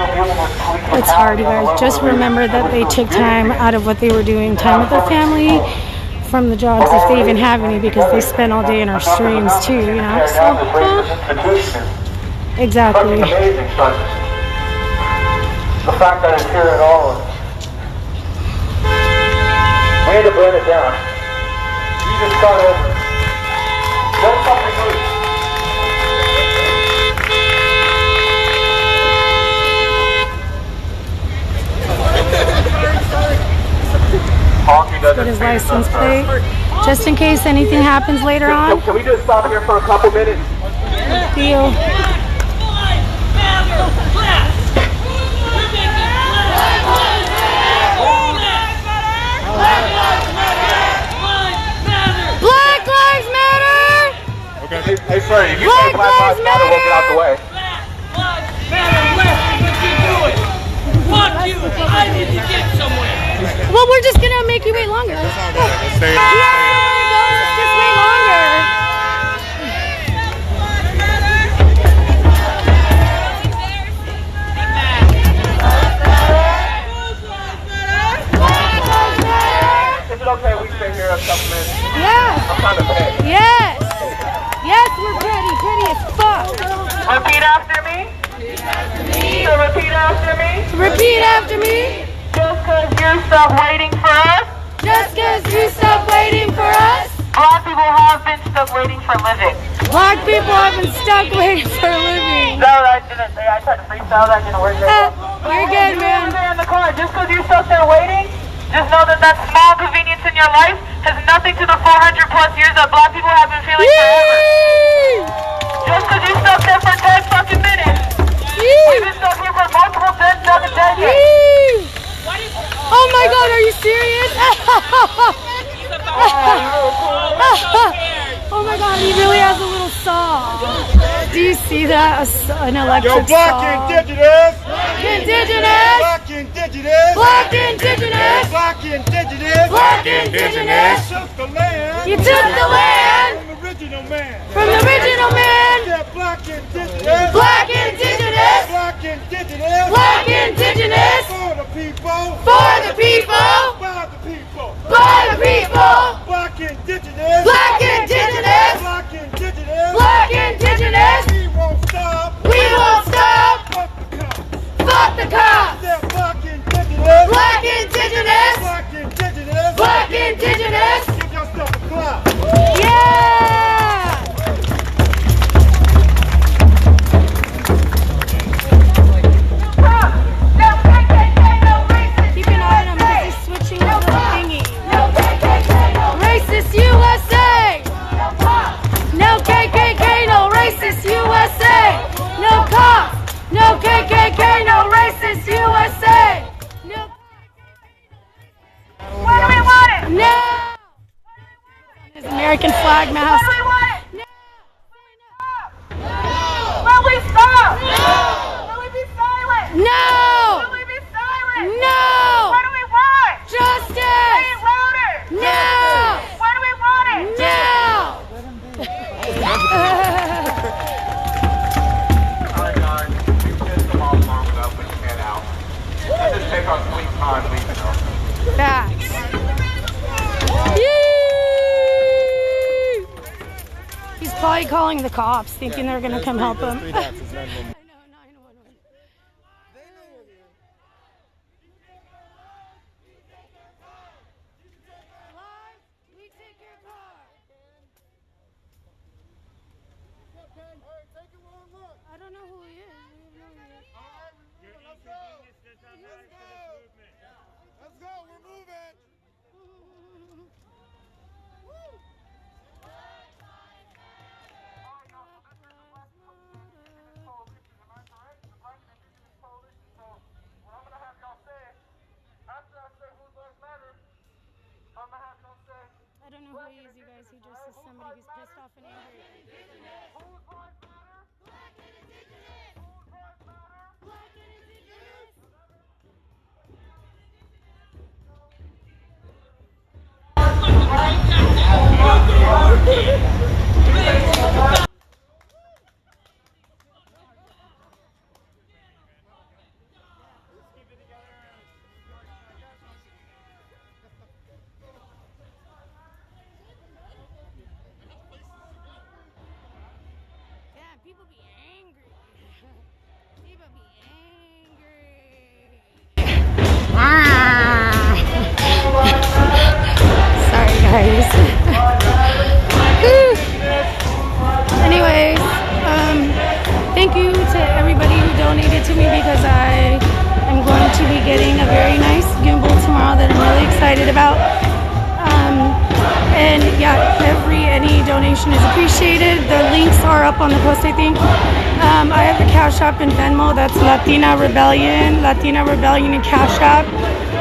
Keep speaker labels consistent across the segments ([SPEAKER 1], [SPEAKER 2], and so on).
[SPEAKER 1] It's hard, you guys. Just remember that they took time out of what they were doing, time with their family, from the jobs, if they even have any, because they spend all day in our streams too, you know. So, exactly.
[SPEAKER 2] The fact that it's here at all. We need to burn it down. You just start over. Let something loose.
[SPEAKER 1] Get his license plate, just in case anything happens later on.
[SPEAKER 2] Can we just stop here for a couple minutes?
[SPEAKER 1] Deal. Black Lives Matter!
[SPEAKER 2] Okay. Hey, sorry, if you say Black Lives Matter, we'll get out the way.
[SPEAKER 3] Black Lives Matter left, what you doing? Fuck you, I need to get somewhere.
[SPEAKER 1] Well, we're just gonna make you wait longer.
[SPEAKER 4] Let's stay.
[SPEAKER 1] Just wait longer.
[SPEAKER 2] Is it okay we stay here a couple minutes?
[SPEAKER 1] Yes.
[SPEAKER 2] I'm kind of bad.
[SPEAKER 1] Yes. Yes, we're pretty as fuck.
[SPEAKER 2] Repeat after me. So repeat after me.
[SPEAKER 1] Repeat after me.
[SPEAKER 2] Just cause you stop waiting for us.
[SPEAKER 1] Just cause you stop waiting for us.
[SPEAKER 2] Black people have been stuck waiting for living.
[SPEAKER 1] Black people have been stuck waiting for a living.
[SPEAKER 2] No, I didn't say. I tried to freestyle. That didn't work.
[SPEAKER 1] You're good, man.
[SPEAKER 2] In the car. Just because you're stuck there waiting, just know that that small convenience in your life has nothing to the 400 plus years that black people have been feeling forever. Just because you stuck there for 10 fucking minutes, we've been stuck here for multiple 10 fucking decades.
[SPEAKER 1] Oh my God, are you serious? Oh my God, he really has a little saw. Do you see that? An electric saw.
[SPEAKER 4] Indigenous!
[SPEAKER 1] Indigenous!
[SPEAKER 4] Black indigenous!
[SPEAKER 1] Black indigenous!
[SPEAKER 4] Black indigenous!
[SPEAKER 1] Black indigenous!
[SPEAKER 4] You took the land!
[SPEAKER 1] You took the land!
[SPEAKER 4] From the original man!
[SPEAKER 1] From the original man!
[SPEAKER 4] Yeah, black indigenous!
[SPEAKER 1] Black indigenous!
[SPEAKER 4] Black indigenous!
[SPEAKER 1] Black indigenous!
[SPEAKER 4] For the people!
[SPEAKER 1] For the people!
[SPEAKER 4] By the people!
[SPEAKER 1] By the people!
[SPEAKER 4] Black indigenous!
[SPEAKER 1] Black indigenous!
[SPEAKER 4] Black indigenous!
[SPEAKER 1] Black indigenous!
[SPEAKER 4] We won't stop!
[SPEAKER 1] We won't stop!
[SPEAKER 4] Fuck the cops!
[SPEAKER 1] Fuck the cops!
[SPEAKER 4] Yeah, black indigenous!
[SPEAKER 1] Black indigenous!
[SPEAKER 4] Black indigenous!
[SPEAKER 1] Black indigenous!
[SPEAKER 4] Give yourself a clap!
[SPEAKER 1] Yeah! Keep an eye on him because he's switching the little thingy. Racist USA! No KKK, no racist USA! No cops! No KKK, no racist USA! No.
[SPEAKER 2] What do we want it?
[SPEAKER 1] No! His American flag mask.
[SPEAKER 2] What do we want it?
[SPEAKER 1] No!
[SPEAKER 2] Will we stop? No! Will we be silent?
[SPEAKER 1] No!
[SPEAKER 2] Will we be silent?
[SPEAKER 1] No!
[SPEAKER 2] What do we want? Say
[SPEAKER 1] Justice!
[SPEAKER 2] it louder!
[SPEAKER 1] No!
[SPEAKER 2] What do we want it?
[SPEAKER 1] No!
[SPEAKER 2] Alright guys, we've pissed them off long enough, we can head out. Let's just take our sweet time leaving them.
[SPEAKER 1] Facts. Yee! He's probably calling the cops, thinking they're gonna come help him. I don't know who he is.
[SPEAKER 4] Let's go! Let's go! We're moving!
[SPEAKER 1] I don't know who he is, you guys. He just is somebody who's pissed off and angry. guys. Anyways, thank you to everybody who donated to me because I am going to be getting a very nice gimbal tomorrow that I'm really excited about. And yeah, any donation is appreciated. The links are up on the post, I think. I have the Cash App and Venmo. That's Latina Rebellion and Cash App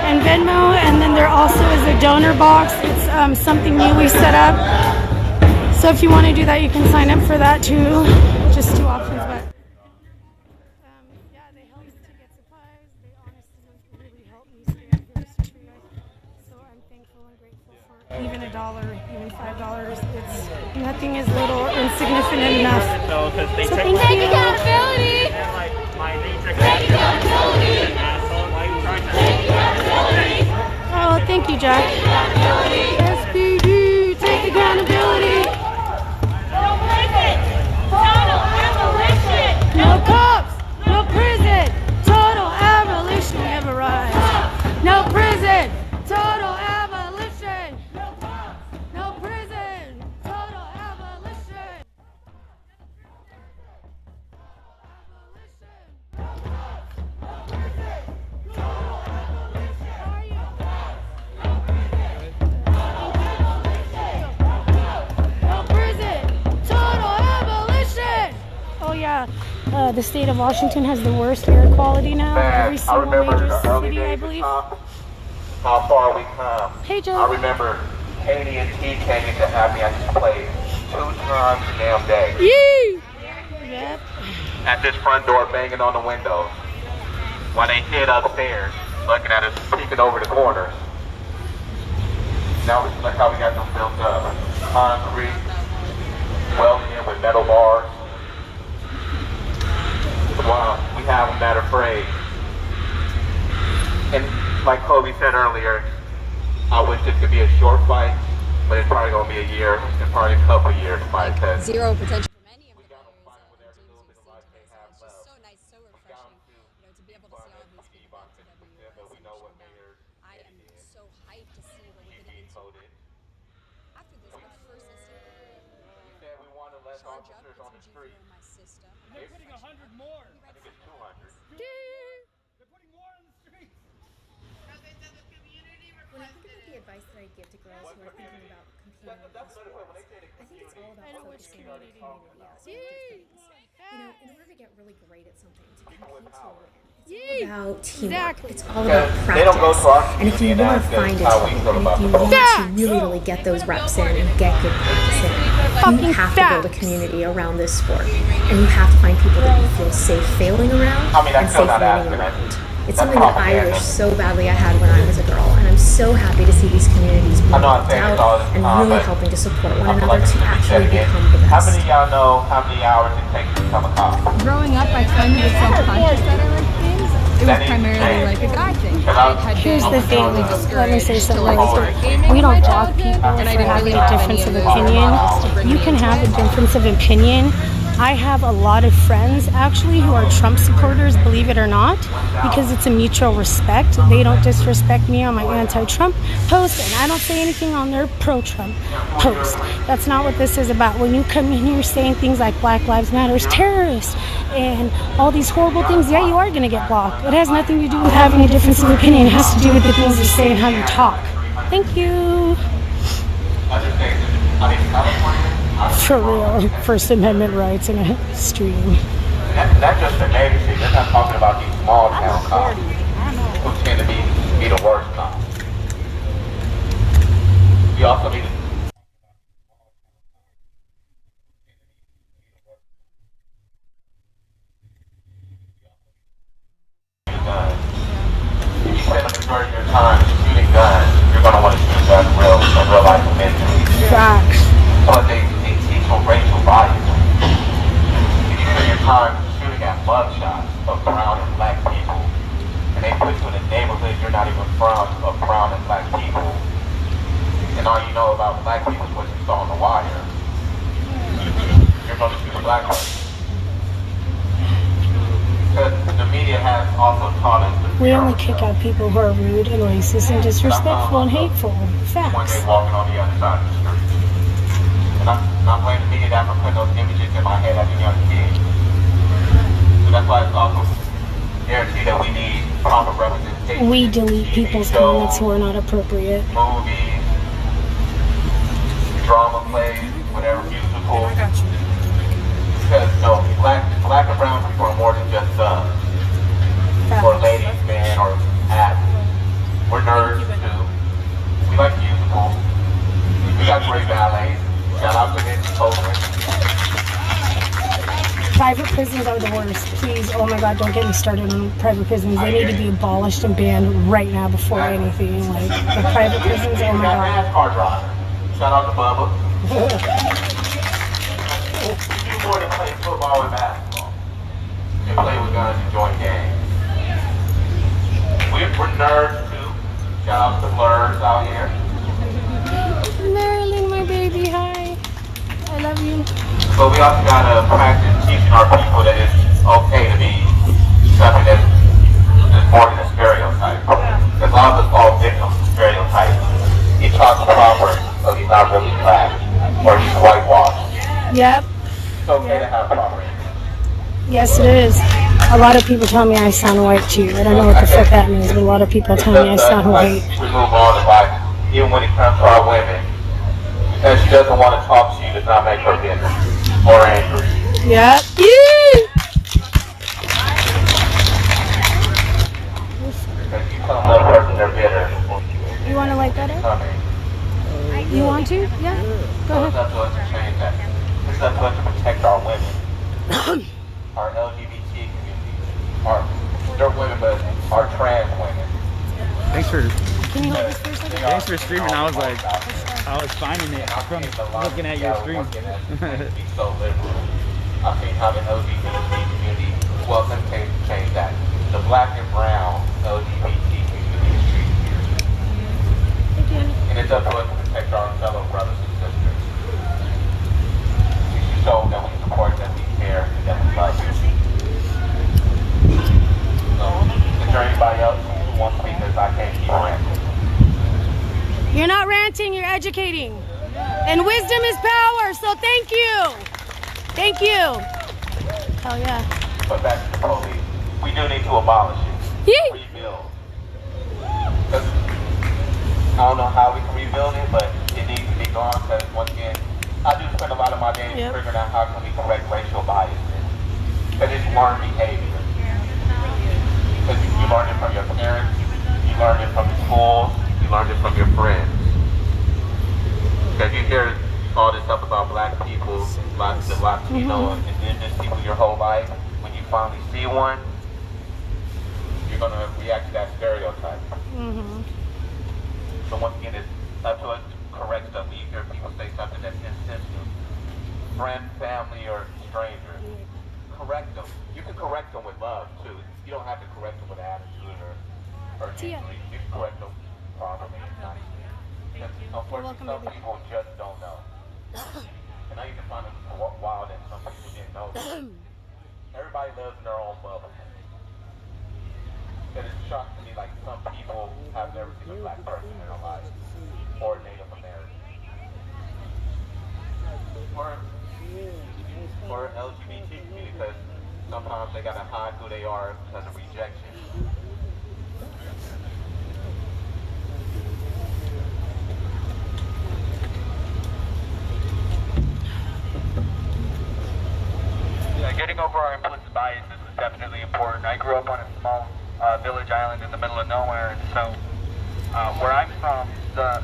[SPEAKER 1] and Venmo. And then there also is a donor box. It's something new we set up. So if you want to do that, you can sign up for that too. Just 2 options, but yeah, they helped to get supplies. They honestly really helped me stay up here as tree. So I'm thankful and grateful for even $1, even $5. It's nothing is little insignificant enough. So thank you.
[SPEAKER 5] Accountability.
[SPEAKER 1] Oh, thank you, Jack. SPD, take accountability. No cops, no prison, total abolition. We have arrived. No prison, total abolition. No cops, no prison, total abolition. No prison, total abolition. Oh yeah. The state of Washington has the worst air quality now. Every single major city, I believe.
[SPEAKER 6] How far we come.
[SPEAKER 1] Hey, Joe.
[SPEAKER 6] I remember Katie and T came in to have me at this place 2 times a damn day.
[SPEAKER 1] Yee! Yep.
[SPEAKER 6] At this front door, banging on the windows. While they hid upstairs, looking at us, peeking over the corners. Now look how we got them built up. Concrete, welded in with metal bars. Wow, we have them that afraid. And like Kobe said earlier, I wish this could be a short fight, but it's probably going to be a year, and probably a couple of years fight.
[SPEAKER 5] Zero potential from any of the players and teams we've seen today. So it's just so nice, so refreshing, to be able to see all these people back together. I am so hyped to see what we're getting into. After this, my first instinct,
[SPEAKER 6] We want to let
[SPEAKER 5] charge up,
[SPEAKER 6] officers on the street.
[SPEAKER 5] my system.
[SPEAKER 3] They're putting 100 more.
[SPEAKER 6] I think it's 200.
[SPEAKER 3] They're putting more on the streets.
[SPEAKER 7] When I think about the advice that I give to girls who are thinking about competing in those sports, I think it's all about focusing on the community aspect of things. In order to get really great at something, to compete to win, it's all about teamwork. It's all about
[SPEAKER 6] They don't go to our
[SPEAKER 7] practice. And if you want to find a team, and if you want to really get those reps in and get good practice in, you have to build a community around this sport. And you have to find people that you feel safe failing around and safe winning around. It's something that I wish so badly I had when I was a girl, and I'm so happy to see these communities being built out and really helping to support one another to actually become the
[SPEAKER 6] How many
[SPEAKER 7] best.
[SPEAKER 6] of y'all know how many hours it takes to become a cop?
[SPEAKER 8] Growing up, I kind of was self-conscious that I liked things. It was primarily like a guy thing. I had
[SPEAKER 1] Here's
[SPEAKER 8] been
[SPEAKER 1] the thing.
[SPEAKER 8] really
[SPEAKER 1] Let me say
[SPEAKER 8] discouraged to
[SPEAKER 1] something.
[SPEAKER 8] like start gaming
[SPEAKER 1] We
[SPEAKER 8] in
[SPEAKER 1] don't
[SPEAKER 8] my
[SPEAKER 1] block
[SPEAKER 8] childhood,
[SPEAKER 1] people
[SPEAKER 8] and I
[SPEAKER 1] for
[SPEAKER 8] didn't
[SPEAKER 1] having
[SPEAKER 8] really
[SPEAKER 1] a
[SPEAKER 8] have
[SPEAKER 1] difference
[SPEAKER 8] any
[SPEAKER 1] of
[SPEAKER 8] of those
[SPEAKER 1] opinion.
[SPEAKER 8] models to bring
[SPEAKER 1] You
[SPEAKER 8] me
[SPEAKER 1] can
[SPEAKER 8] into
[SPEAKER 1] have a
[SPEAKER 8] it.
[SPEAKER 1] difference of opinion. I have a lot of friends actually who are Trump supporters, believe it or not, because it's a mutual respect. They don't disrespect me on my anti-Trump post, and I don't say anything on their pro-Trump post. That's not what this is about. When you come in here saying things like Black Lives Matter is terrorists and all these horrible things, yeah, you are going to get blocked. It has nothing to do with having a difference of opinion. It has to do with the things you say and how you talk. Thank you. For real, First Amendment rights in a stream.
[SPEAKER 6] That's just the major shit. They're not talking about these small town cops who tend to be the worst cops. You also need to spend a majority of your time shooting guns. You're gonna want to shoot guns in real life eventually.
[SPEAKER 1] Facts.
[SPEAKER 6] But they teach racial bias. If you spend your time shooting at mugshots of brown and black people, and they put you in a neighborhood you're not even from of brown and black people, and all you know about black people is what you saw on the wire, you're going to shoot a black person. Because the media has also taught us the
[SPEAKER 1] We only kick out people who are rude and racist and disrespectful and hateful.
[SPEAKER 6] When
[SPEAKER 1] Facts.
[SPEAKER 6] they walking on the other side of the street. And I'm blaming the media that for putting those images in my head as a young kid. So that's why it's also guaranteed that we need proper representation.
[SPEAKER 1] We delete people's comments who are not appropriate.
[SPEAKER 6] Movies, drama plays, whatever, musical. Because no, black and brown people are more than just or ladies, men, or athletes. We're nerds too. We like musicals. We got great ballets. Shout out to Nancy Coleman.
[SPEAKER 1] Private prisons are the worst. Please, oh my God, don't get me started on private prisons. They need to be abolished and banned right now before anything. Like, the private prisons, oh my God.
[SPEAKER 6] NASCAR driver. Shout out to Bubba. You more than play football and basketball. You play with guns and join gangs. We're nerds too. Shout out to blurs out here.
[SPEAKER 1] Marilyn, my baby, hi. I love you.
[SPEAKER 6] But we also gotta practice teaching our people that it's okay to be something that's more than a stereotype. Because a lot of us fall victims to stereotypes. He talks proper, so he's not really black, or he's whitewashed.
[SPEAKER 1] Yep.
[SPEAKER 6] It's okay to have proper.
[SPEAKER 1] Yes, it is. A lot of people tell me I sound white too. I don't know what the fuck that means, but a lot of people tell me I sound white.
[SPEAKER 6] We move on in life, even when it comes to our women. Because she doesn't want to talk to you does not make her bitter or angry.
[SPEAKER 1] Yep.
[SPEAKER 6] Because you tell another person they're bitter.
[SPEAKER 1] You want to light better? You want to? Yeah. Go
[SPEAKER 6] It's
[SPEAKER 1] ahead.
[SPEAKER 6] up to us to change that. It's up to us to protect our women. Our LGBT community. They're women, but our trans women.
[SPEAKER 9] Thanks for
[SPEAKER 1] Can you hold this for a second?
[SPEAKER 9] thanks for streaming. I was finding it from looking at your stream.
[SPEAKER 6] So liberal. I think how the LGBT community welcome to change that. The black and brown LGBT community is treated here. And it's up to us to protect our fellow brothers and sisters. We should show that we support them, we care, and that we love you. So, is there anybody else who wants to speak this? I can't keep ranting.
[SPEAKER 1] You're not ranting, you're educating. And wisdom is power, so thank you. Thank you. Hell yeah.
[SPEAKER 6] But back to the police. We do need to abolish it.
[SPEAKER 1] Yee!
[SPEAKER 6] Rebuild. Because I don't know how we can rebuild it, but it needs to be gone because, once again, I do spend a lot of my days figuring out how can we correct racial biases. Because it's learned behavior. Because you learn it from your parents, you learn it from the schools, you learn it from your friends. Because you hear all this stuff about black people, Latino, and indigenous people your whole life. When you finally see one, you're going to react to that stereotype. So once again, it's up to us to correct stuff. When you hear people say something that's insensitive, friend, family, or stranger, correct them. You can correct them with love, too. You don't have to correct them with attitude or injury. You can correct them properly and nicely. Because unfortunately, some people just don't know. And now you can find them wild and some people didn't know. Everybody lives in their own bubble. And it's shocking to me, like, some people have never seen a black person in their lives, or Native American, or LGBT community, because sometimes they gotta hide who they are because of rejection.
[SPEAKER 10] Getting over our implicit biases is definitely important. I grew up on a small village island in the middle of nowhere, and so where I'm from, the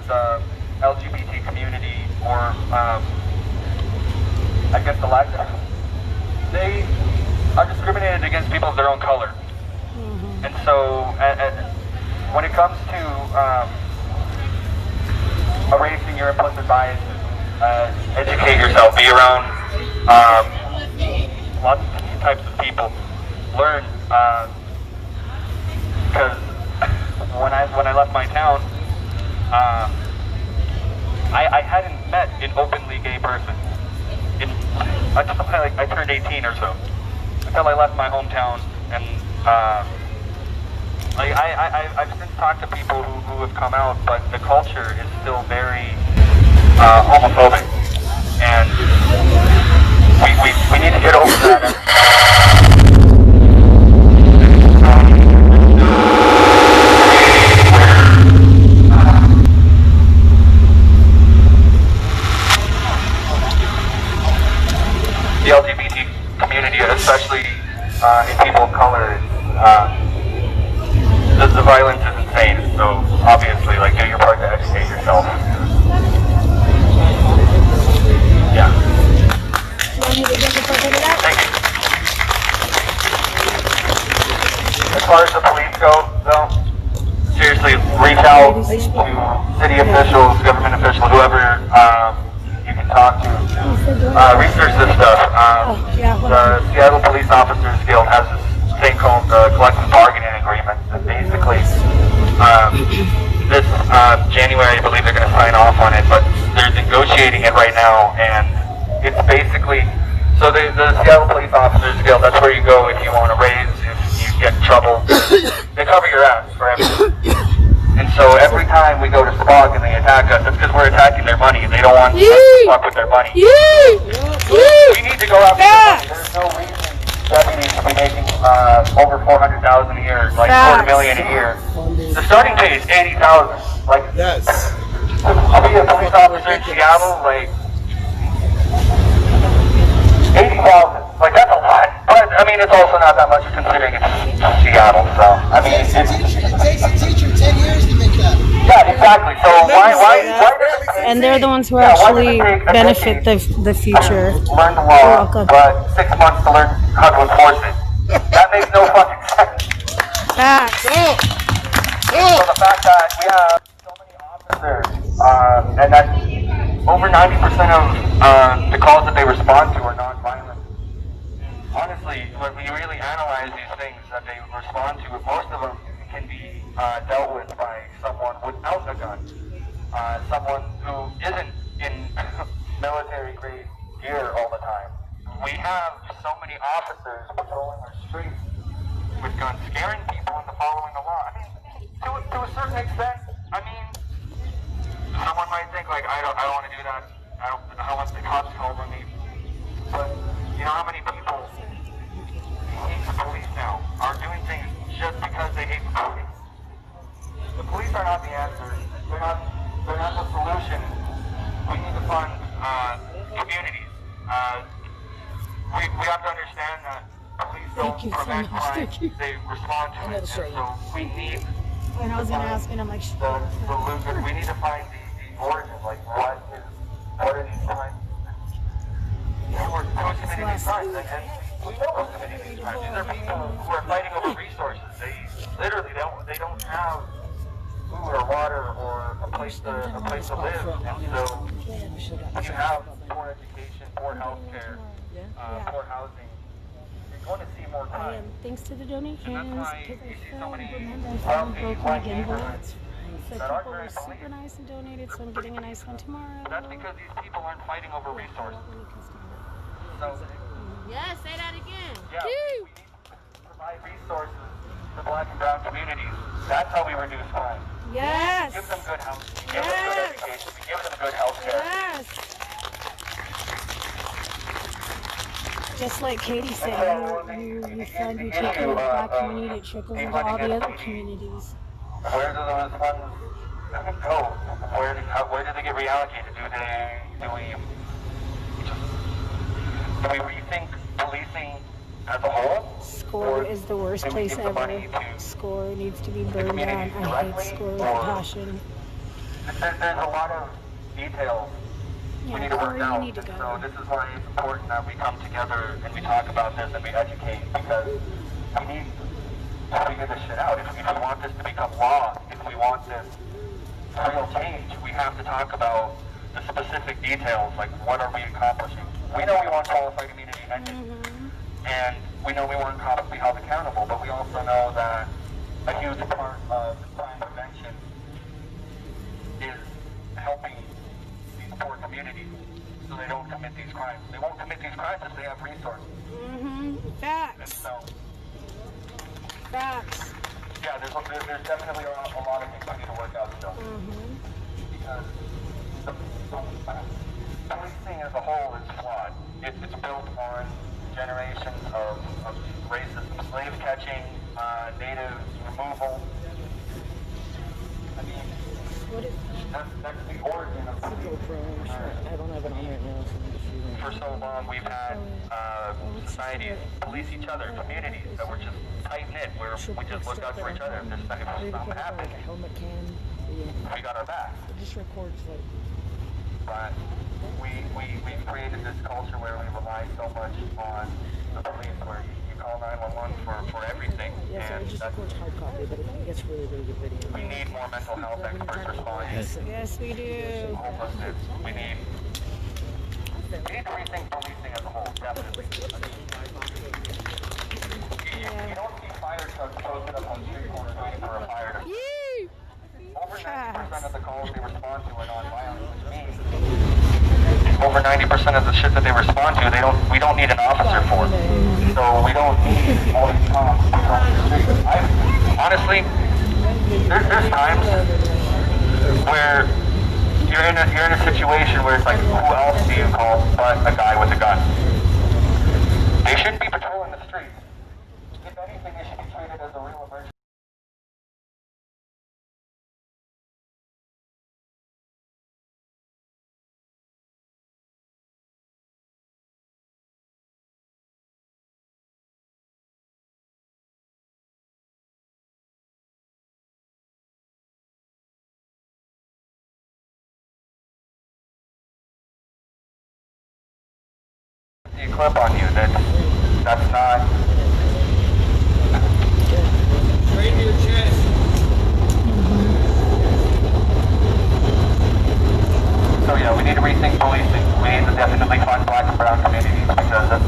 [SPEAKER 10] LGBT community, or I guess the Latinos, they are discriminated against people of their own color. And so when it comes to erasing your implicit biases, educate yourself, be around lots of types of people, learn, because when I left my town, I hadn't met an openly gay person until I turned 18 or so, until I left my hometown, and Like I've since talked to people who have come out, but the culture is still very homophobic, and we need to get over that. The LGBT community, especially in people of color, the violence is insane. So obviously, like, do your part to educate yourself. Yeah. Thank you. As far as the police go, though, seriously, reach out to city officials, government officials, whoever you can talk to. Research this stuff. The Seattle Police Officers Guild has this thing called the Collective Bargaining Agreement. And basically, this January, I believe they're going to sign off on it, but they're negotiating it right now, and it's basically, so the Seattle Police Officers Guild, that's where you go if you want to raise, if you get in trouble. They cover your ass for everything. And so every time we go to SPOG and they attack us, it's because we're attacking their money. They don't want us to fuck with their money. We need to go after their money. There's no reason deputies should be making over $400,000 a year, like $250,000 a year. The starting pay is $80,000. Like,
[SPEAKER 4] Yes.
[SPEAKER 10] I'll be a police officer in Seattle, like, $80,000. Like, that's a lot. But, I mean, it's also not that much considering it's Seattle, so, I mean,
[SPEAKER 11] It takes a teacher 10 years to make that.
[SPEAKER 10] yeah, exactly. So why
[SPEAKER 1] And they're the ones who actually benefit the future.
[SPEAKER 10] learn the law, but 6 months to learn how to enforce it? That makes no fucking sense.
[SPEAKER 1] Facts.
[SPEAKER 10] So the fact that we have so many officers, and that over 90% of the calls that they respond to are non-violent. Honestly, when we really analyze these things that they respond to, most of them can be dealt with by someone without a gun. Someone who isn't in military-grade gear all the time. We have so many officers patrolling our streets with guns, scaring people into following the law. I mean, to a certain extent, I mean, someone might think, like, I don't want to do that. I don't want the cops over me. But you know how many people hate the police now are doing things just because they hate the police? The police are not the answer. They're not the solution. We need to fund communities. We have to understand that police don't prevent crime, they respond to it. And so we need
[SPEAKER 1] And I was gonna ask, and I'm like,
[SPEAKER 10] we need to find the origin, like what are these crimes? Who's committing these crimes? And we know who's committing these crimes. These are people who are fighting over resources. They literally don't have food or water or a place to live. And so when you have poor education, poor health care, poor housing, you're going to see more crime.
[SPEAKER 1] thanks to the donations,
[SPEAKER 10] And that's why
[SPEAKER 1] because
[SPEAKER 10] you
[SPEAKER 1] I
[SPEAKER 10] see so
[SPEAKER 1] fell
[SPEAKER 10] many
[SPEAKER 1] and I
[SPEAKER 10] wealthy
[SPEAKER 1] broke my
[SPEAKER 10] white
[SPEAKER 1] gimbal.
[SPEAKER 10] neighborhoods
[SPEAKER 1] So
[SPEAKER 10] that aren't
[SPEAKER 1] people
[SPEAKER 10] very
[SPEAKER 1] were super
[SPEAKER 10] clean.
[SPEAKER 1] nice and donated, so I'm getting a nice one tomorrow.
[SPEAKER 10] That's because these people aren't fighting over resources. So,
[SPEAKER 8] Yes, say that again.
[SPEAKER 10] yeah, we need to provide resources to black and brown communities. That's how we reduce crime.
[SPEAKER 1] Yes.
[SPEAKER 10] Give them good health. We give them good education. We give them good health care.
[SPEAKER 1] Yes. Just like Katie said, you fund, you take care of the black community, it trickles into all the other communities.
[SPEAKER 10] Where do those funds go? Where do they get reallocated? Do we rethink policing as a whole?
[SPEAKER 1] SCORE is the worst place ever. SCORE needs to be burned down. I hate SCORE with passion.
[SPEAKER 10] There's a lot of details we need to work out. So this is why it's important that we come together and we talk about this and we educate, because we need to figure this shit out. If we want this to become law, if we want this real change, we have to talk about the specific details, like what are we accomplishing. We know we want qualified immunity ended, and we know we want cops to be held accountable, but we also know that a huge part of crime prevention is helping these poor communities so they don't commit these crimes. They won't commit these crimes if they have resources.
[SPEAKER 1] Facts.
[SPEAKER 10] And so,
[SPEAKER 1] Facts.
[SPEAKER 10] yeah, there's definitely a lot of things we need to work out still. Because the policing as a whole is flawed. It's built on generations of racism, slave catching, native removal. I mean, that's the origin of policing.
[SPEAKER 9] I don't have it on right now.
[SPEAKER 10] For so long, we've had societies police each other, communities that were just tight-knit, where we just looked out for each other. If something happened, we got our back.
[SPEAKER 9] It just records like.
[SPEAKER 10] But we've created this culture where we rely so much on the police, where you call 911 for everything.
[SPEAKER 9] Yeah, so it just records hard copy, but it gets really, really good video.
[SPEAKER 10] We need more mental health experts responding.
[SPEAKER 1] Yes, we do.
[SPEAKER 10] Homelessness. We need to rethink policing as a whole, definitely. You don't see fire trucks posted up on street corners waiting for a fire to... Over 90% of the calls they respond to are non-violent, which means over 90% of the shit that they respond to, we don't need an officer for. So we don't need all these cops on the street. Honestly, there's times where you're in a situation where it's like, who else do you call but a guy with a gun? They shouldn't be patrolling the streets. If anything, they should be treated as a real emergency. A clip on you that's not
[SPEAKER 3] Right in your chest.
[SPEAKER 10] So yeah, we need to rethink policing. We need to definitely fund black and brown communities because that's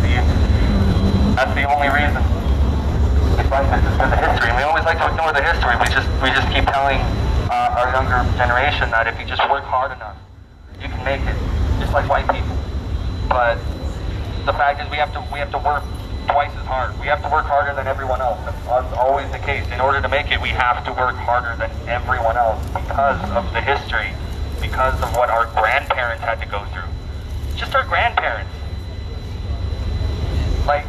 [SPEAKER 10] the only reason. It's like this is the history. We always like to ignore the history. We just keep telling our younger generation that if you just work hard enough, you can make it, just like white people. But the fact is we have to work twice as hard. We have to work harder than everyone else. That's always the case. In order to make it, we have to work harder than everyone else because of the history, because of what our grandparents had to go through. Just our grandparents. Like,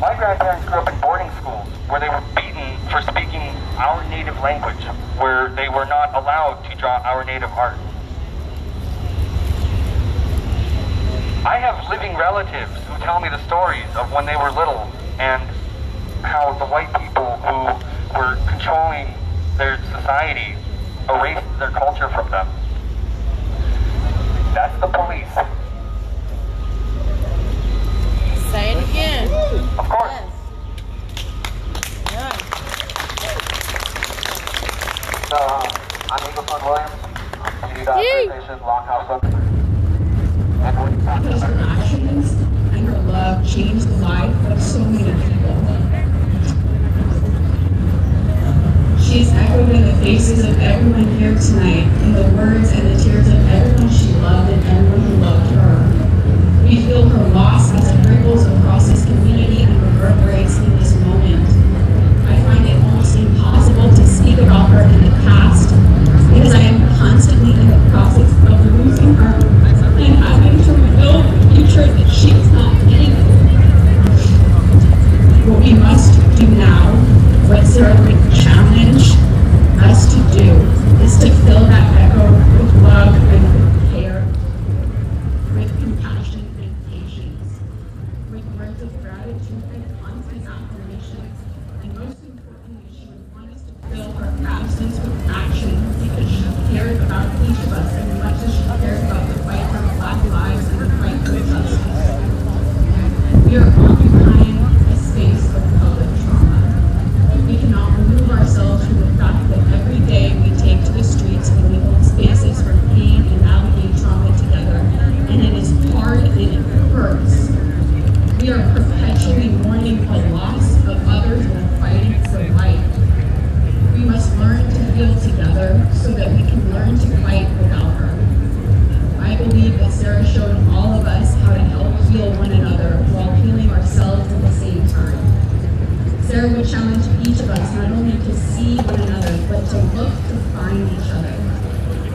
[SPEAKER 10] my grandparents grew up in boarding schools where they were beaten for speaking our native language, where they were not allowed to draw our native art. I have living relatives who tell me the stories of when they were little and how the white people who were controlling their society erased their culture from them. That's the police.
[SPEAKER 12] Say it again.
[SPEAKER 10] Of course.
[SPEAKER 12] Yes.
[SPEAKER 10] So, I'm Eagleson Williams. Lead Station Longhouse.
[SPEAKER 13] Because her actions and her love changed the life of so many people. She is echoed in the faces of everyone here tonight, in the words and the tears of everyone she loved and everyone who loved her. We feel her loss as it ripples across this community and reverberates in this moment. I find it almost impossible to speak about her in the past because I am constantly in the process of losing her and having to rebuild the future that she is not getting. What we must do now, what Sarah would challenge us to do, is to fill that echo with love and with care, with compassion and patience, with words of gratitude and constant affirmation, and most importantly, she would want us to fill her absence with action because she cares about each of us as much as she cares about the fight for Black lives and the fight for justice. We are occupying a space of public trauma. We cannot remove ourselves from the fact that every day we take to the streets and we hold spaces for pain and navigate trauma together, and it is hard and it hurts. We are perpetually mourning the loss of others while fighting for life. We must learn to heal together so that we can learn to fight without her. I believe that Sarah showed all of us how to help heal one another while healing ourselves. each of us not only to see one another, but to look to find each other.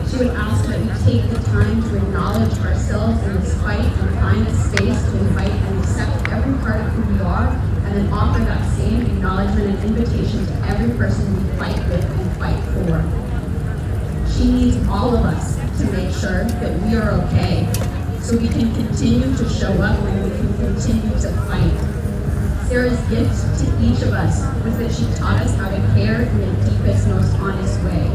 [SPEAKER 13] She would ask that we take the time to acknowledge ourselves in this fight and find a space to invite and accept every part of who we are, and then offer that same acknowledgement and invitation to every person we fight with and fight for. She needs all of us to make sure that we are okay, so we can continue to show up and we can continue to fight. Sarah's gift to each of us was that she taught us how to care in the deepest, most honest way.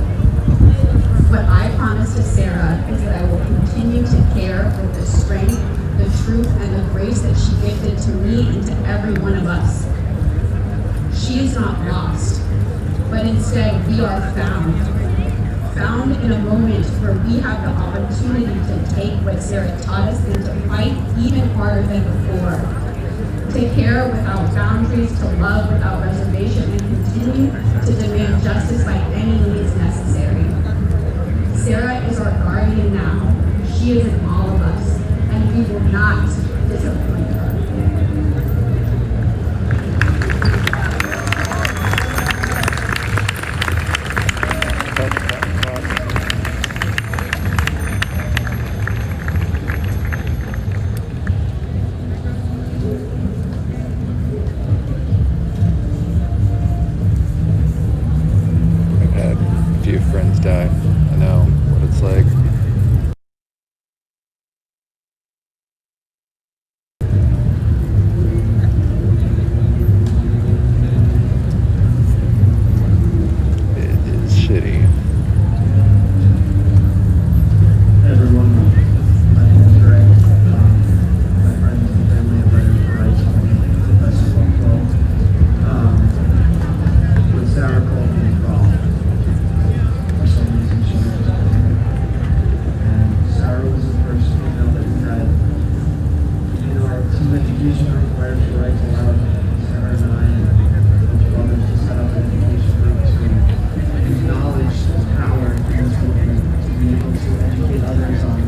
[SPEAKER 13] What I promise to Sarah is that I will continue to care with the strength, the truth, and the grace that she gifted to me and to every one of us. She is not lost, but instead we are found. Found in a moment where we have the opportunity to take what Sarah taught us and to fight even harder than before. To care without boundaries, to love without reservation, and continue to demand justice by any means necessary. Sarah is our guardian now. She is in all of us, and we will not disappoint her.
[SPEAKER 14] Friends die. I know what it's like. It is shitty.
[SPEAKER 15] Everyone, my name is Greg. My friends and family have read for rights for basketball club. When Sarah called me a call, for some reason she was just and Sarah was the first female that we had in our team education group prior to rights allowed Sarah and I and a bunch of others to set up an education group to acknowledge the power in this movement, to be able to educate others on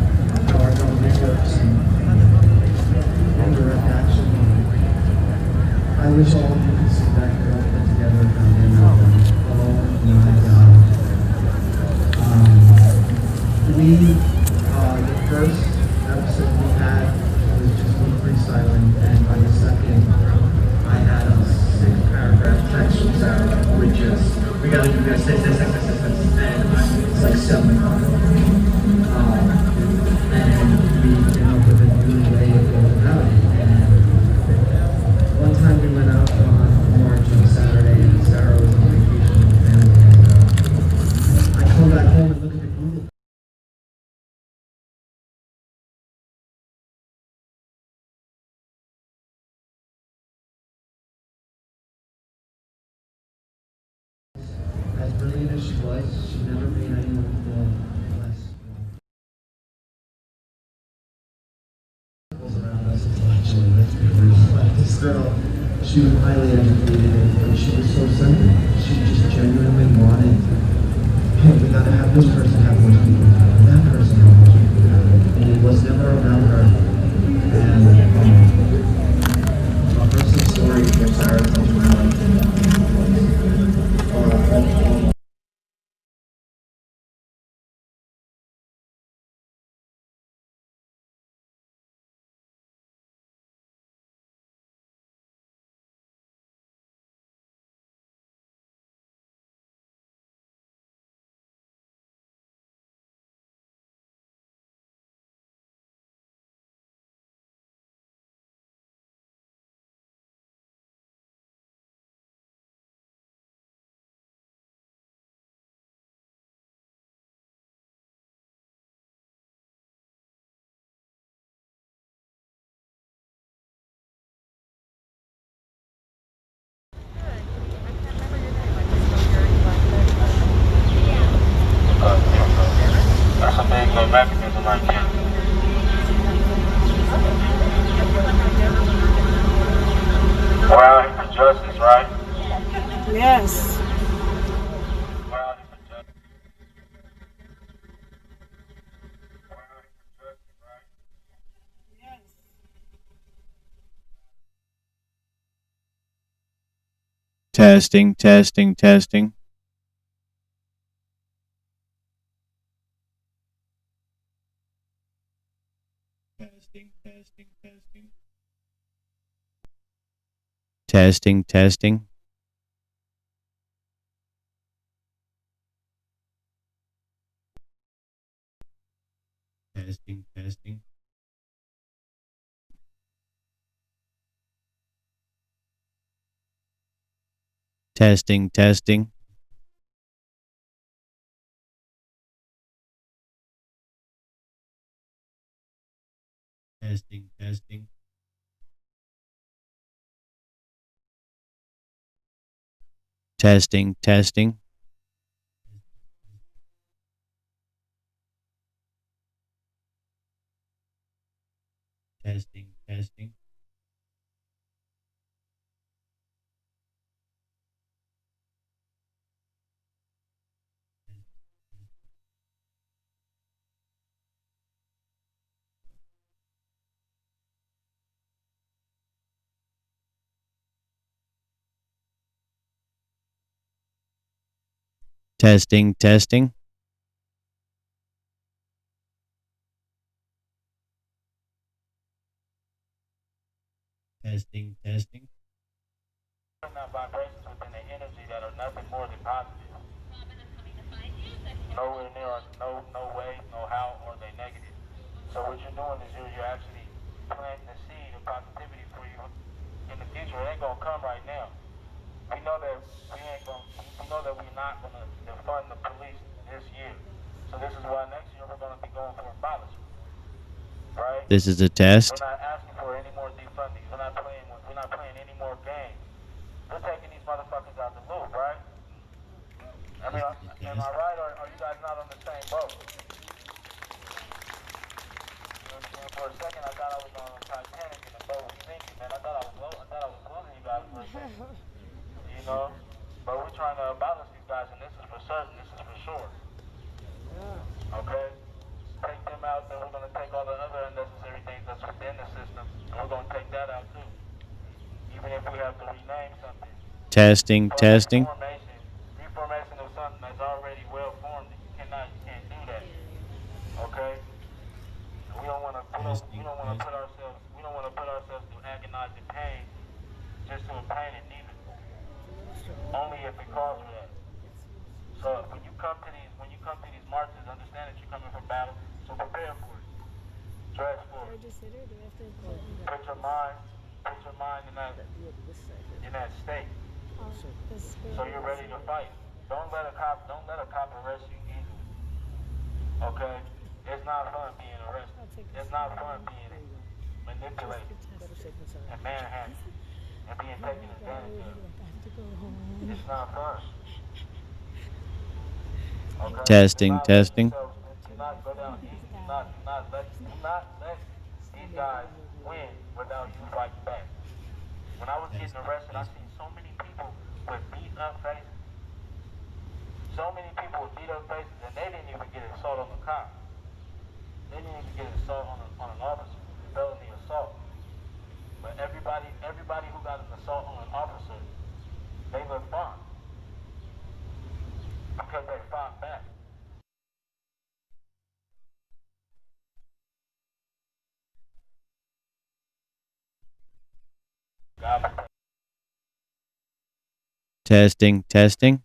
[SPEAKER 15] how our government works and direct action. I wish all of you could sit back and all put together a foundation. Oh my God. The first episode we had was just me freestyling, and by the second, I had a 6-paragraph text from Sarah, which is, we gotta do this, and it's like 7 o'clock. And we came up with a new way of going about it. And one time we went out on a march on Saturday, and Sarah was on vacation with family, and I come back home and look at the Google. As brilliant as she was, she never made anyone feel less. Around us intellectually, let's be real. Like this girl, she was highly educated and she was so centered. She just genuinely wanted, hey, we gotta have this person have more speaking time, and that person have more speaking time. And it was never about her. And a personal story from Sarah comes around.
[SPEAKER 6] That's a big mechanism right there. We're out here for justice, right?
[SPEAKER 1] Yes.
[SPEAKER 6] We're out here for justice.
[SPEAKER 16] Testing, testing, testing. Testing, testing, testing. Testing, testing. Testing, testing. Testing, testing. Testing, testing. Testing, testing. Testing, testing. Testing, testing. Testing, testing.
[SPEAKER 6] Now vibrations within the energy that are nothing more than positive. Nowhere near, no way, no how, or they negative. So what you're doing is you're actually planting the seed of positivity for you in the future. It ain't gonna come right now. We know that we're not gonna defund the police this year. So this is why next year we're gonna be going for abolishment. Right?
[SPEAKER 16] This is a test.
[SPEAKER 6] We're not asking for any more defunding. We're not playing any more games. We're taking these motherfuckers out the loop, right? I mean, am I right, or are you guys not on the same boat? And for a second, I thought I was on Titanic and the boat was sinking, man. I thought I was losing you guys for a second. You know? But we're trying to abolish these guys, and this is for certain. This is for sure. Okay? Take them out, then we're going to take all the other unnecessary things that's within the system, and we're going to take that out too. Even if we have to rename something.
[SPEAKER 16] Testing, testing.
[SPEAKER 6] Reformation of something that's already well formed. You can't do that. Okay? We don't want to put ourselves through agonizing pain just to obtain it neither. Only if it calls for that. So when you come to these marches, understand that you're coming for battle. So prepare for it. Dress for it. Put your mind in that state. So you're ready to fight. Don't let a cop arrest you easily. Okay? It's not fun being arrested. It's not fun being manipulated and manhandled and being taken advantage of. It's not fun. Okay?
[SPEAKER 16] Testing, testing.
[SPEAKER 6] Do not go down easy. Do not let these guys win without you fighting back. When I was getting arrested, I seen so many people with beat up faces. So many people with beat up faces, and they didn't even get assault on the cop. They didn't even get assault on an officer, felony assault. But everybody who got an assault on an officer, they look fine. Because they fought back.
[SPEAKER 16] Testing, testing.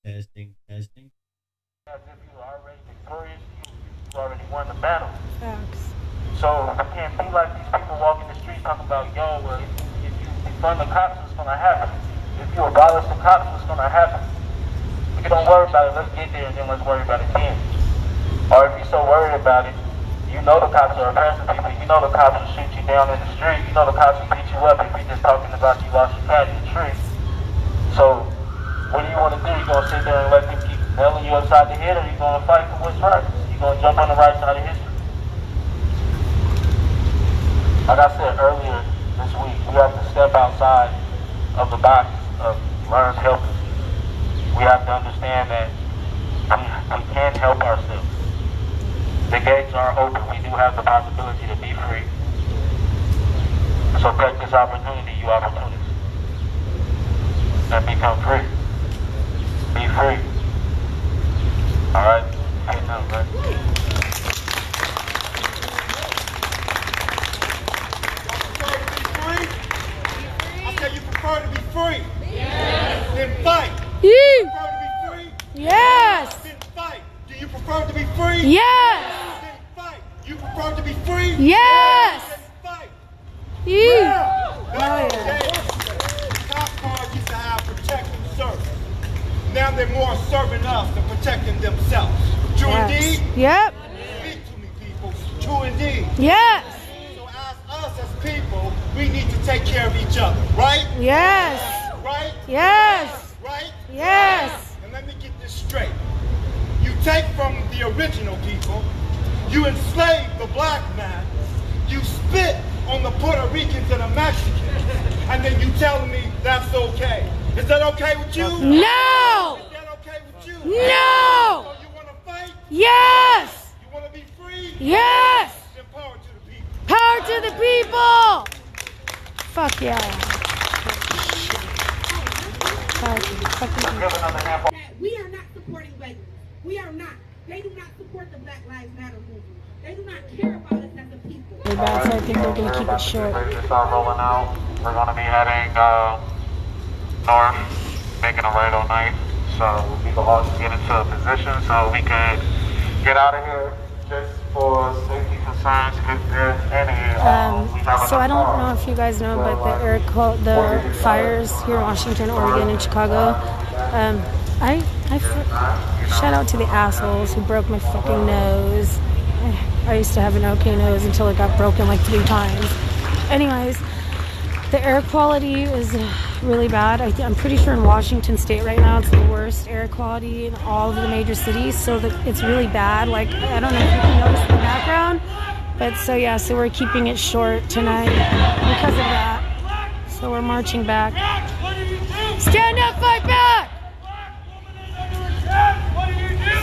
[SPEAKER 16] Testing, testing.
[SPEAKER 6] As if you were already victorious, you already won the battle.
[SPEAKER 1] Facts.
[SPEAKER 6] So we can't be like these people walking the streets talking about, yo, well, if you defund the cops, what's going to happen? If you abolish the cops, what's going to happen? If you don't worry about it, let's get there and then let's worry about it then. Or if you're so worried about it, you know the cops are oppressing people. You know the cops will shoot you down in the street. You know the cops will beat you up if you're just talking about you lost your cat in the tree. So what do you want to do? You going to sit there and let them keep nailing you upside the head, or you going to fight for what's right? You going to jump on the right side of history? Like I said earlier this week, we have to step outside of the box of learned helpers. We have to understand that we can help ourselves.
[SPEAKER 10] The gates are open. We do have the possibility to be free. So take this opportunity, you opportunists, and become free. Be free. All right? I know, right?
[SPEAKER 4] I said you prefer to be free. Yes. Then fight.
[SPEAKER 1] Yee.
[SPEAKER 4] You prefer to be free?
[SPEAKER 1] Yes.
[SPEAKER 4] Then fight. Do you prefer to be free?
[SPEAKER 1] Yes.
[SPEAKER 4] Then fight. You prefer to be free?
[SPEAKER 1] Yes.
[SPEAKER 4] Then fight.
[SPEAKER 1] Yee.
[SPEAKER 4] Back in the day, cop cars used to have protect and serve. Now they're more serving us than protecting themselves. True indeed?
[SPEAKER 1] Yep.
[SPEAKER 4] Speak to me, people. True indeed.
[SPEAKER 1] Yes.
[SPEAKER 4] So as us as people, we need to take care of each other, right?
[SPEAKER 1] Yes.
[SPEAKER 4] Right?
[SPEAKER 1] Yes.
[SPEAKER 4] Right?
[SPEAKER 1] Yes.
[SPEAKER 4] And let me get this straight. You take from the original people, you enslave the black man, you spit on the Puerto Ricans and the Mexicans, and then you telling me that's okay. Is that okay with you?
[SPEAKER 1] No!
[SPEAKER 4] Is that okay with you?
[SPEAKER 1] No!
[SPEAKER 4] So you want to fight?
[SPEAKER 1] Yes!
[SPEAKER 4] You want to be free?
[SPEAKER 1] Yes!
[SPEAKER 4] Then power to the people.
[SPEAKER 1] Power to the people! Fuck yeah. Power to the fucking people.
[SPEAKER 17] We are not supporting beggars. We are not. They do not support the Black Lives Matter movement. They do not care about us as a people.
[SPEAKER 1] Really bad, so I think we're gonna keep it short.
[SPEAKER 10] We're rolling out. We're gonna be heading north, making a right all night. So we can all get into a position so we can get out of here just for safety concerns if there's any.
[SPEAKER 1] So I don't know if you guys know, but the fires here in Washington, Oregon, and Chicago. Shout out to the assholes who broke my fucking nose. I used to have an okay nose until it got broken like 3 times. Anyways, the air quality is really bad. I'm pretty sure in Washington State right now it's the worst air quality in all of the major cities. So it's really bad. Like, I don't know if you can notice in the background. But so yeah, so we're keeping it short tonight because of that. So we're marching back. Stand up, fight back!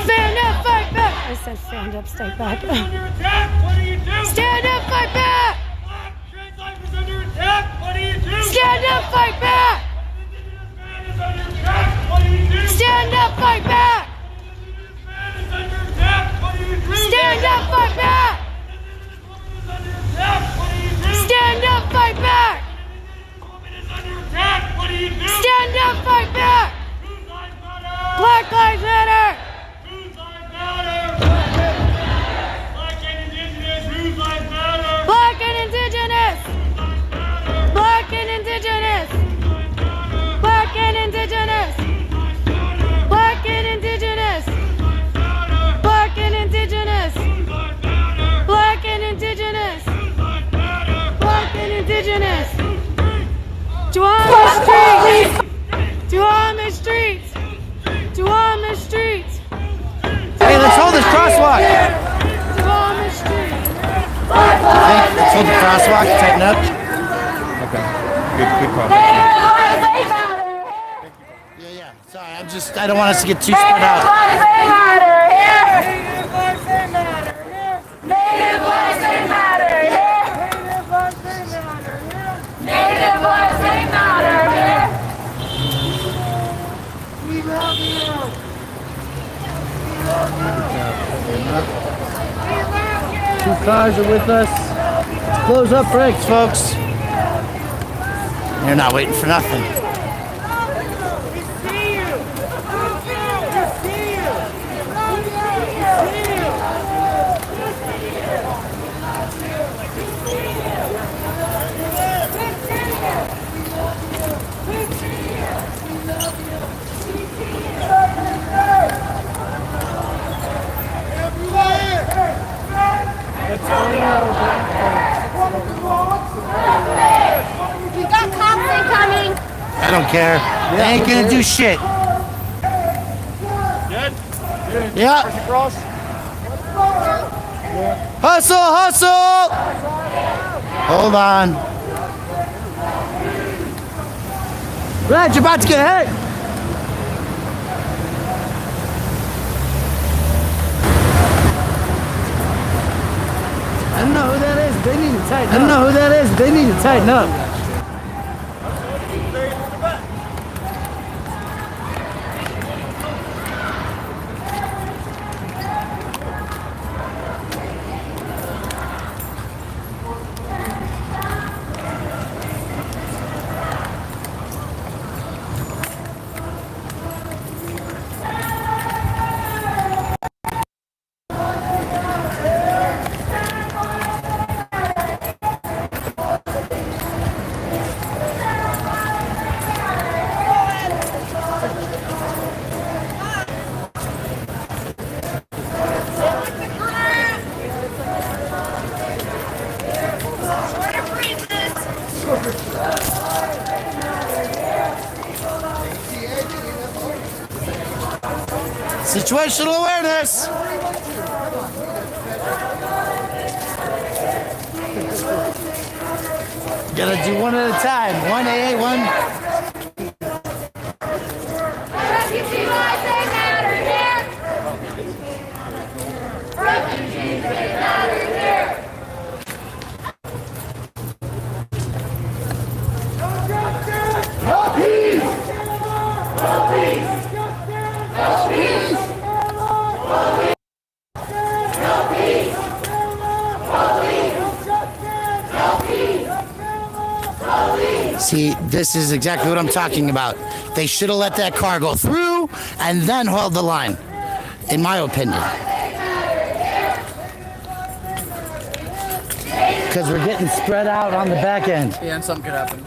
[SPEAKER 1] Stand up, fight back! I said stand up, stay back. Stand up, fight back! Stand up, fight back! Stand up, fight back! Stand up, fight back! Stand up, fight back! Stand up, fight back! Black Lives Matter! Black and Indigenous! Black and Indigenous! Black and Indigenous! Black and Indigenous! Black and Indigenous! Black and Indigenous! Black and Indigenous! To on the streets! To on the streets! To on the streets!
[SPEAKER 18] Hey, let's hold this crosswalk!
[SPEAKER 1] To on the streets!
[SPEAKER 18] Let's hold the crosswalk, tighten up. Okay. Good call. Yeah. Sorry, I don't want us to get too spread out.
[SPEAKER 2] Native lives they matter here. Native lives they matter here. We love you.
[SPEAKER 18] Two cars are with us. Close up brakes, folks. They're not waiting for nothing.
[SPEAKER 2] We got cops incoming.
[SPEAKER 18] I don't care. They ain't gonna do shit.
[SPEAKER 4] Good?
[SPEAKER 18] Yeah. Hustle! Hold on. Reg, you're about to get hit. I don't know who that is. They need to tighten up. I don't know who that is. They need to tighten up. Situational awareness. Gotta do one at a time. 1A, 1.
[SPEAKER 19] Refugee lives, they matter here. Refugees, they matter here. No peace. No peace. No peace.
[SPEAKER 18] See, this is exactly what I'm talking about. They should have let that car go through and then held the line, in my opinion. Because we're getting spread out on the back end.
[SPEAKER 20] Yeah, and something could happen.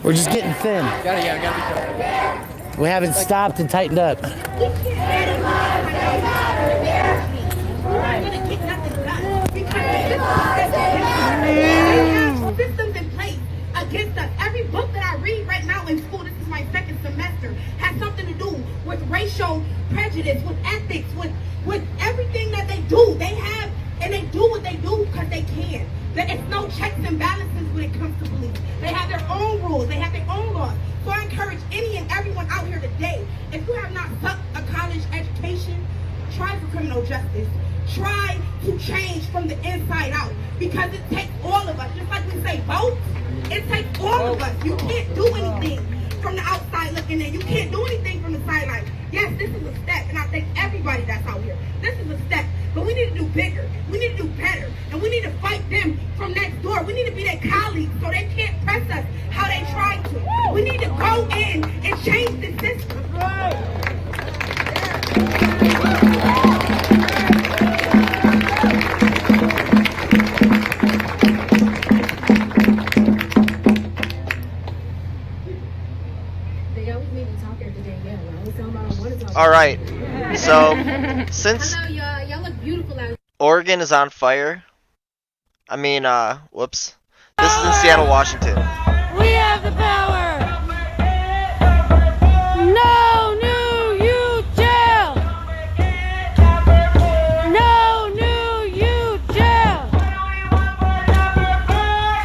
[SPEAKER 18] We're just getting thin.
[SPEAKER 20] Gotta be careful.
[SPEAKER 18] We haven't stopped and tightened up.
[SPEAKER 17] Systems in place against us. Every book that I read right now in school, this is my second semester, has something to do with racial prejudice, with ethics, with everything that they do. They have, and they do what they do because they can. There's no checks and balances when it comes to police. They have their own rules. They have their own laws. So I encourage any and everyone out here today, if you have not sucked a college education, try for criminal justice. Try to change from the inside out, because it takes all of us. Just like we say vote, it takes all of us. You can't do anything from the outside looking in. You can't do anything from the sideline. Yes, this is a step, and I thank everybody that's out here. This is a step, but we need to do bigger. We need to do better, and we need to fight them from next door. We need to be their colleagues so they can't press us how they try to. We need to go in and change the system.
[SPEAKER 2] All right, so since Oregon is on fire, whoops, this is in Seattle, Washington.
[SPEAKER 19] We have the power. No new youth jail. No new youth jail.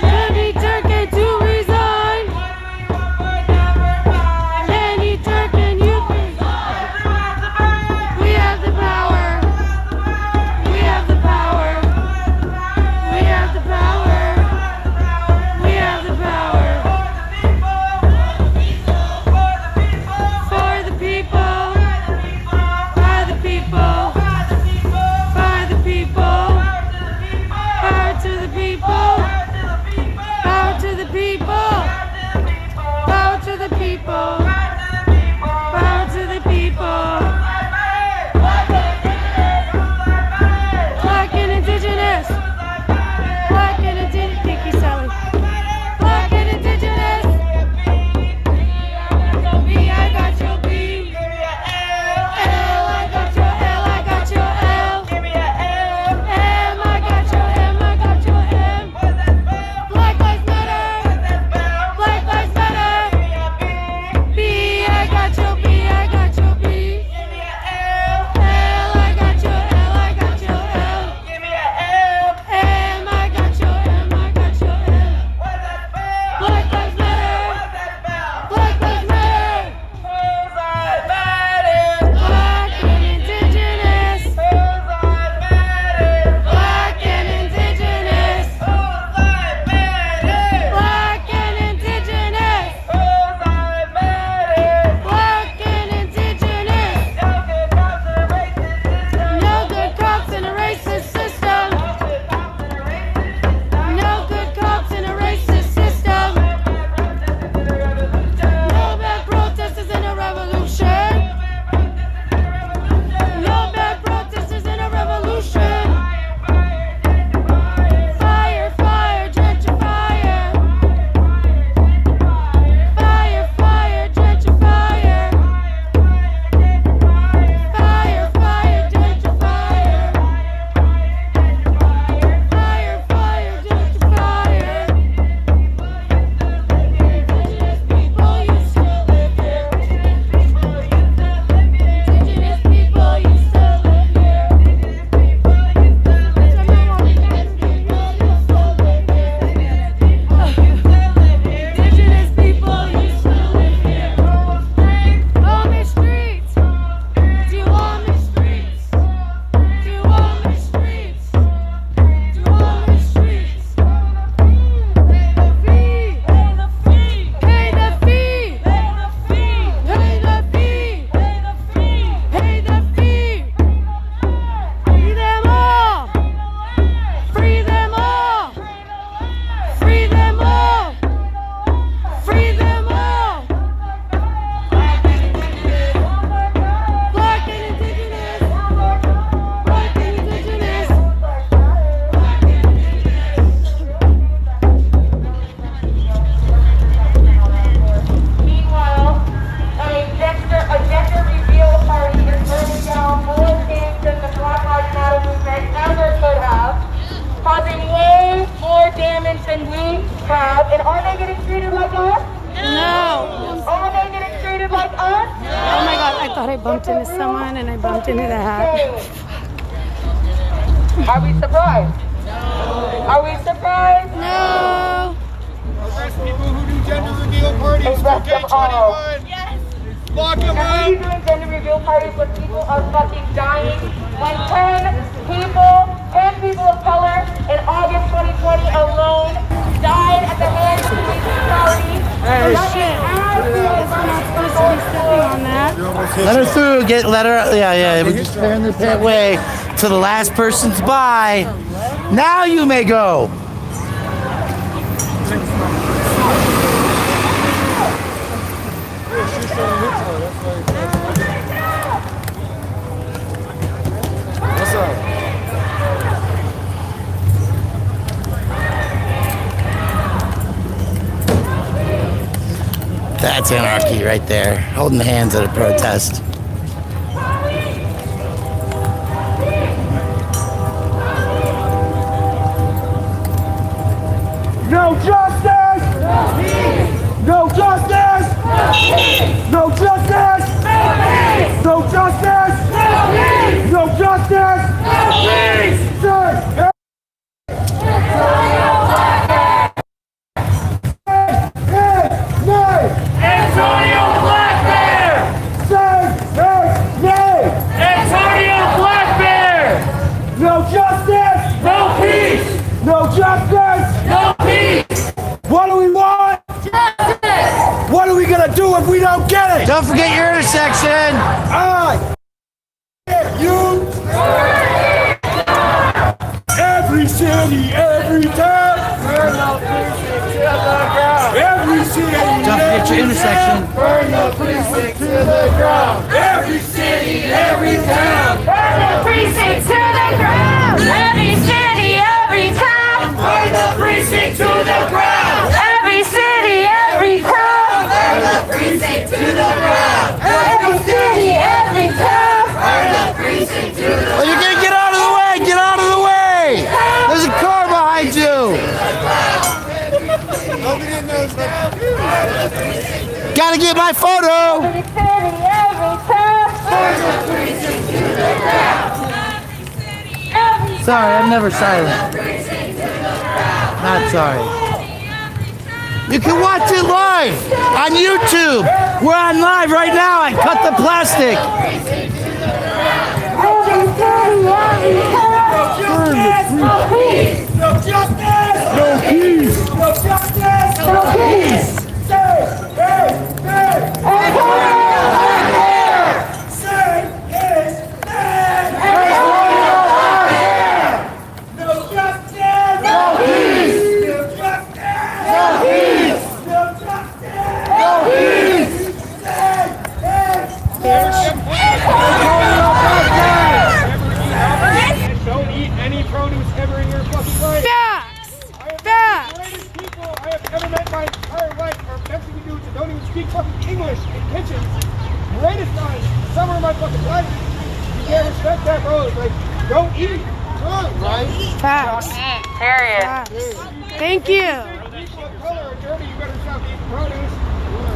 [SPEAKER 19] Any Turkey to resign. Any Turkey youth. We have the power. We have the power. We have the power. We have the power.
[SPEAKER 2] than we have, and are they getting treated like us?
[SPEAKER 1] No.
[SPEAKER 2] Are they getting treated like us?
[SPEAKER 1] Oh my God, I thought I bumped into someone and I bumped into the hat.
[SPEAKER 2] Are we surprised? No. Are we surprised?
[SPEAKER 1] No.
[SPEAKER 4] Arrest people who do gender reveal parties for K21.
[SPEAKER 2] Yes.
[SPEAKER 4] Lock them
[SPEAKER 2] Now,
[SPEAKER 4] up.
[SPEAKER 2] are you doing gender reveal parties when people are fucking dying? When 10 people of color in August 2020 alone died at the hands of police brutality.
[SPEAKER 1] Oh shit. We're not supposed to be stepping on that.
[SPEAKER 18] Let her through. Let her. Yeah. We're just clearing the way to the last person's by. Now you may go.
[SPEAKER 4] What's up?
[SPEAKER 18] That's anarchy right there. Holding the hands at a protest.
[SPEAKER 4] No justice! No peace! No justice! No peace! No justice! No peace! No justice! No peace! No justice! No peace! Sir! Antonio Blackbear! Say nay! Antonio Blackbear! No justice! No peace! No justice! No peace! What do we want? Justice! What are we gonna do if we don't get it?
[SPEAKER 18] Don't forget your intersection.
[SPEAKER 4] You! Every city, every town! Burn the precinct to the ground! Every city!
[SPEAKER 18] Don't forget your intersection.
[SPEAKER 4] Burn the precinct to the ground! Every city, every town!
[SPEAKER 2] Burn the precinct to the ground! Every city, every town!
[SPEAKER 4] Burn the precinct to the ground!
[SPEAKER 2] Every city, every town!
[SPEAKER 4] Burn the precinct to the ground!
[SPEAKER 2] Every city, every town!
[SPEAKER 4] Burn the precinct to the ground!
[SPEAKER 18] Oh, you're gonna get out of the way. Get out of the way. There's a car behind you. Gotta get my photo.
[SPEAKER 2] Every city, every town!
[SPEAKER 4] Burn the precinct to the ground!
[SPEAKER 18] Sorry, I'm never silent. Not sorry. You can watch it live on YouTube. We're on live right now. I cut the plastic.
[SPEAKER 2] Every city, every town!
[SPEAKER 4] No peace! No justice! No peace! No justice! No peace! Say, hey! Antonio Blackbear! Say his name! Antonio Blackbear! No justice! No peace! No justice! No peace! No justice! No peace! Say his name! Antonio Blackbear! Don't eat any produce ever in your fucking life.
[SPEAKER 1] Facts.
[SPEAKER 4] I have
[SPEAKER 1] Facts.
[SPEAKER 4] the greatest people I have ever met in my entire life are Mexican dudes that don't even speak fucking English in kitchens. Greatest guys. Some are my fucking life. You can't respect that, bro. It's like, don't eat. Right?
[SPEAKER 1] Facts.
[SPEAKER 2] Period.
[SPEAKER 1] Facts. Thank you.
[SPEAKER 4] People of color are dirty. You better stop eating produce.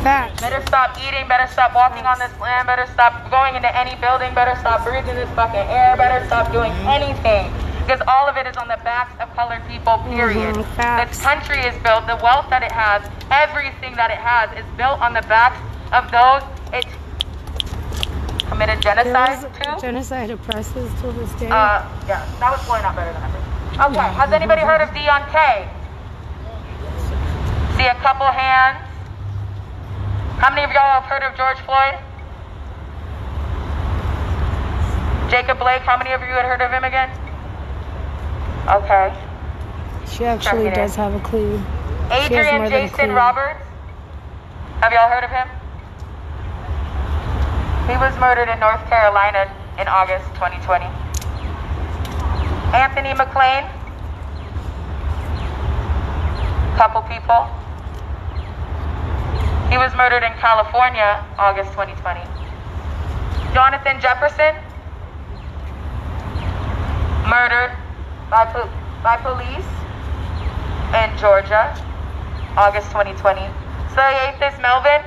[SPEAKER 1] Facts.
[SPEAKER 2] Better stop eating, better stop walking on this land, better stop going into any building, better stop breathing this fucking air, better stop doing anything. Because all of it is on the backs of colored people, period. This country is built, the wealth that it has, everything that it has is built on the backs of those it committed genocide to.
[SPEAKER 1] Genocide oppresses till this day.
[SPEAKER 2] Yeah, that was probably not better than ever. Okay, has anybody heard of Dion K? See a couple hands. How many of y'all have heard of George Floyd? Jacob Blake, how many of you had heard of him again? Okay.
[SPEAKER 1] She actually does have a clue.
[SPEAKER 2] Adrian Jason Roberts, have y'all heard of him? He was murdered in North Carolina in August 2020. Anthony McLean, couple people. He was murdered in California, August 2020. Jonathan Jefferson, murdered by police in in Georgia, August 2020. Is Melvin,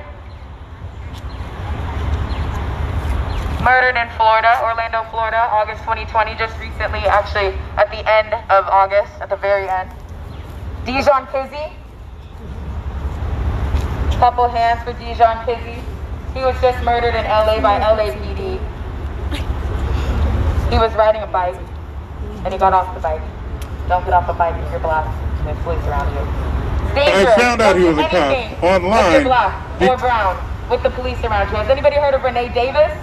[SPEAKER 2] murdered in Florida, Orlando, Florida, August 2020, just recently, actually, at the end of August, at the very end. Dijon Kizzy, couple hands for Dijon Kizzy. He was just murdered in LA by LAPD. He was riding a bike, and he got off the bike. Don't get off a bike if you're black, and there's police around you. Dangerous.
[SPEAKER 4] I found out he was a cop online.
[SPEAKER 2] If you're black or brown, with the police around you. Has anybody heard of Renee Davis?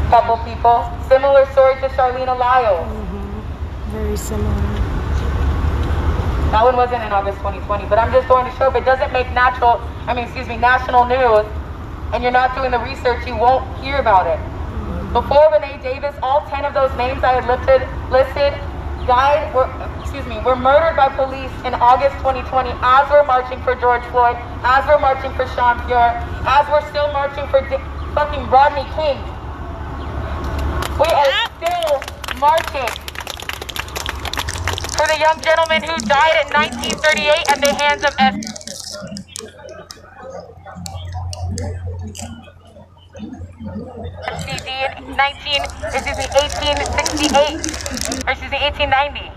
[SPEAKER 2] Couple people. Similar story to Charlene Lyles.
[SPEAKER 1] Very similar.
[SPEAKER 2] That one wasn't in August 2020, but I'm just going to show if it doesn't make national news, and you're not doing the research, you won't hear about it. Before Renee Davis, all 10 of those names I had listed, were murdered by police in August 2020 as we're marching for George Floyd, as we're marching for Sean Pure, as we're still marching for fucking Rodney King. We are still marching for the young gentleman who died in 1938 at the hands of SCD in 1890.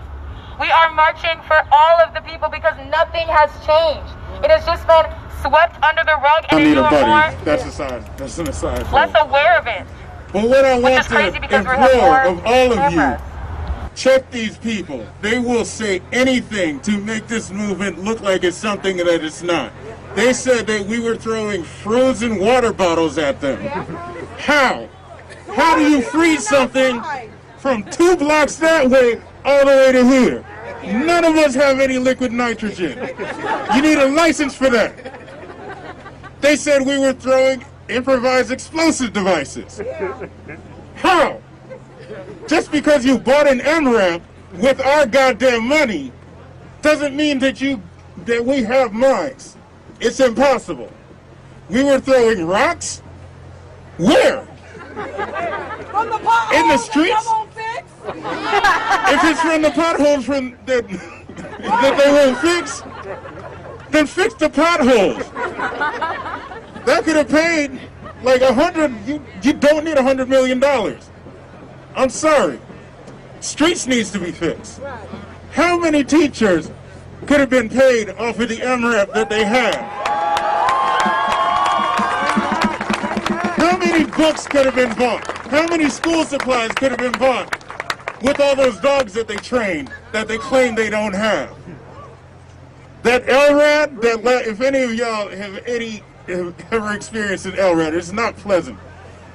[SPEAKER 2] We are marching for all of the people because nothing has changed. It has just been swept under the rug, and you are more.
[SPEAKER 4] That's an aside.
[SPEAKER 2] Less aware of it.
[SPEAKER 4] But what I want to implore of all of you,
[SPEAKER 2] cameras.
[SPEAKER 4] check these people. They will say anything to make this movement look like it's something that it's not. They said that we were throwing frozen water bottles at them. How? How do you freeze something from 2 blocks that way all the way to here? None of us have any liquid nitrogen. You need a license for that. They said we were throwing improvised explosive devices. How? Just because you bought an MRAP with our goddamn money doesn't mean that we have mines. It's impossible. We were throwing rocks? Where? In the streets? If it's from the potholes that they won't fix, then fix the potholes. That could have paid like you don't need $100 million. I'm sorry. Streets needs to be fixed. How many teachers could have been paid off of the MRAP that they had? How many books could have been bought? How many school supplies could have been bought with all those dogs that they train that they claim they don't have? That LRAD, if any of y'all have ever experienced an LRAD, it's not pleasant.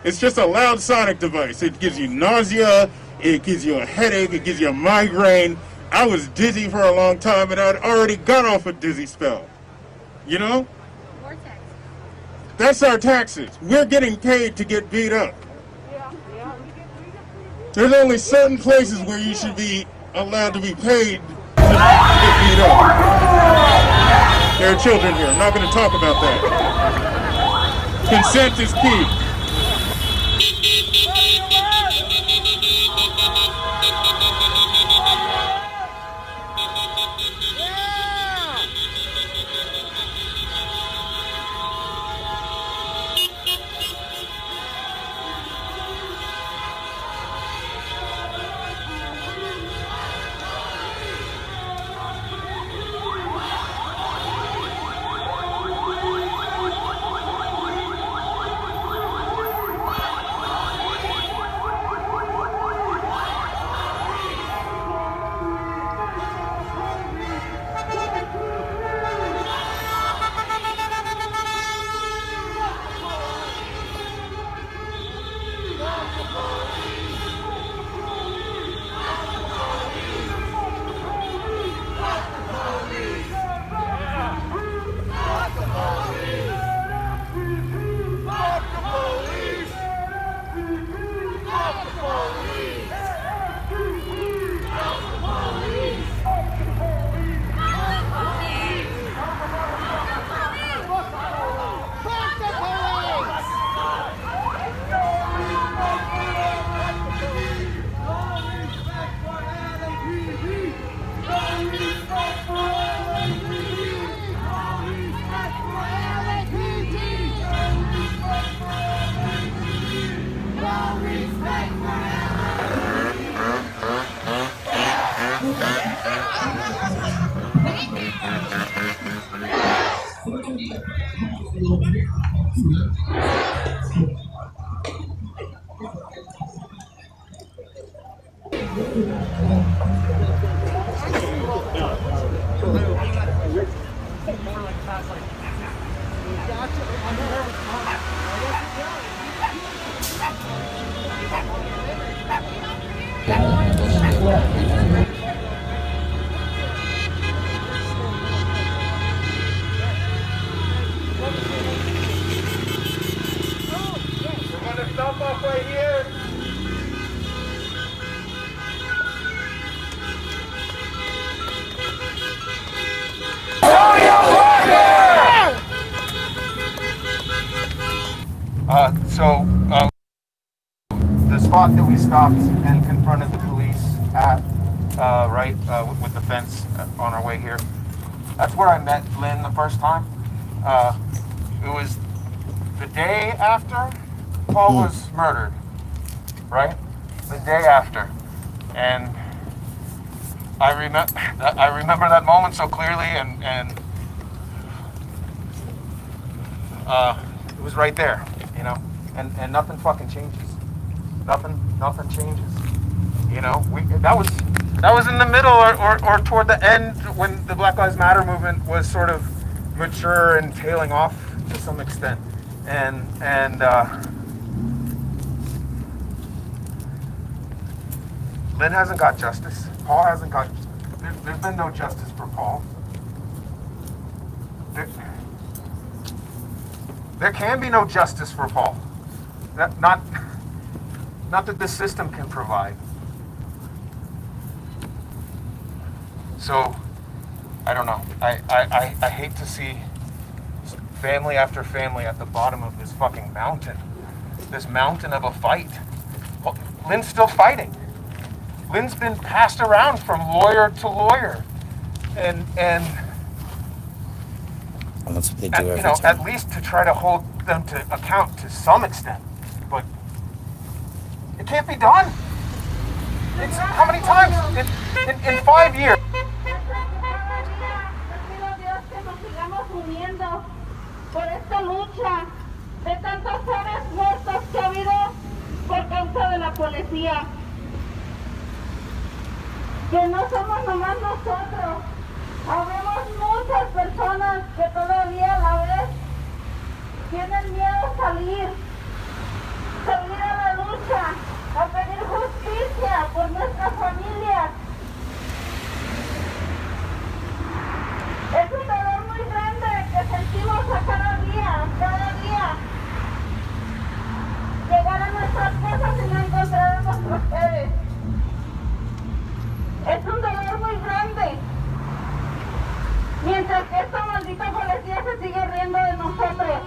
[SPEAKER 4] It's just a loud sonic device. It gives you nausea, it gives you a headache, it gives you a migraine. I was dizzy for a long time, and I'd already got off a dizzy spell. You know? That's our taxes. We're getting paid to get beat up. There's only certain places where you should be allowed to be paid to get beat up. There are children here. I'm not going to talk about that. Consent is key. Stop off right here. The spot that we stopped and confronted the police at, with the fence on our way here, that's where I met Lynn the first time. It was the day after Paul was murdered, right? The day after. And I remember that moment so clearly, and it was right there, you know, and nothing fucking changes. Nothing changes. You know, that was in the middle or toward the end when the Black Lives Matter movement was sort of mature and tailing off to some extent. And Lynn hasn't got justice. Paul hasn't got. There's been no justice for Paul. There can be no justice for Paul. Not that this system can provide. So, I don't know. I hate to see family after family at the bottom of this fucking mountain. This mountain of a fight. Well, Lynn's still fighting. Lynn's been passed around from lawyer to lawyer. And
[SPEAKER 18] well, that's what they do every
[SPEAKER 4] time.
[SPEAKER 18] At
[SPEAKER 4] least to try to hold them to account to some extent. But it can't be done. It's how many times? In 5 years.
[SPEAKER 17] Por esta lucha de tantos seres muertos que ha habido por causa de la policía. Que no somos nomás nosotros, habemos muchas personas que todavía a la vez tienen miedo a salir a la lucha, a pedir justicia por nuestras familias. Es un dolor muy grande que sentimos a cada día. Llegar a nuestras casas y no encontrar a nuestros seres. Es un dolor muy grande. Mientras que esta maldita policía se sigue riendo de nosotros.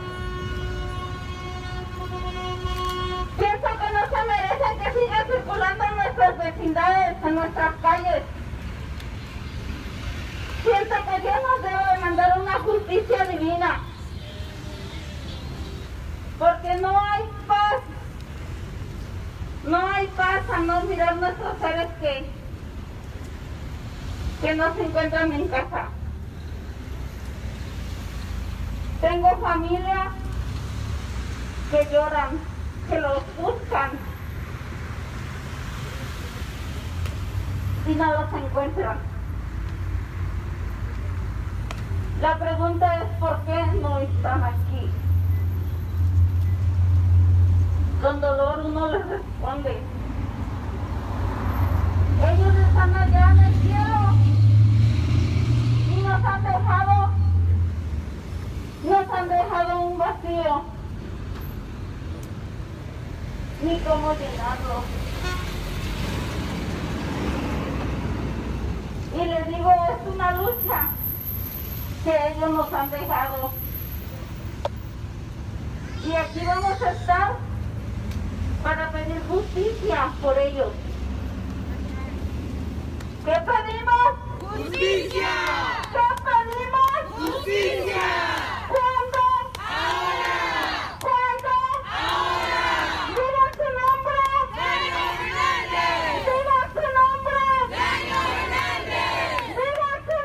[SPEAKER 17] Pienso que no se merecen que siga circulando en nuestras vecindades, en nuestras calles. Siento que Dios nos debe de mandar una justicia divina. Porque no hay paz. No hay paz al no mirar nuestros seres que no se encuentran en casa. Tengo familia que lloran, que los buscan y no los encuentran. La pregunta es ¿por qué no están aquí? Con dolor uno les responde. Ellos están allá en el cielo y nos han dejado un vacío. Ni cómo llenarlo. Y les digo, es una lucha que ellos nos han dejado. Y aquí vamos a estar para pedir justicia por ellos. ¿Qué pedimos? ¡Justicia! ¿Qué pedimos? ¡Justicia! ¿Cuándo? ¡Ahora! ¿Cuándo? ¡Ahora! ¡Digan su nombre! ¡Señor Hernández! ¡Digan su nombre! ¡Señor Hernández! ¡Digan su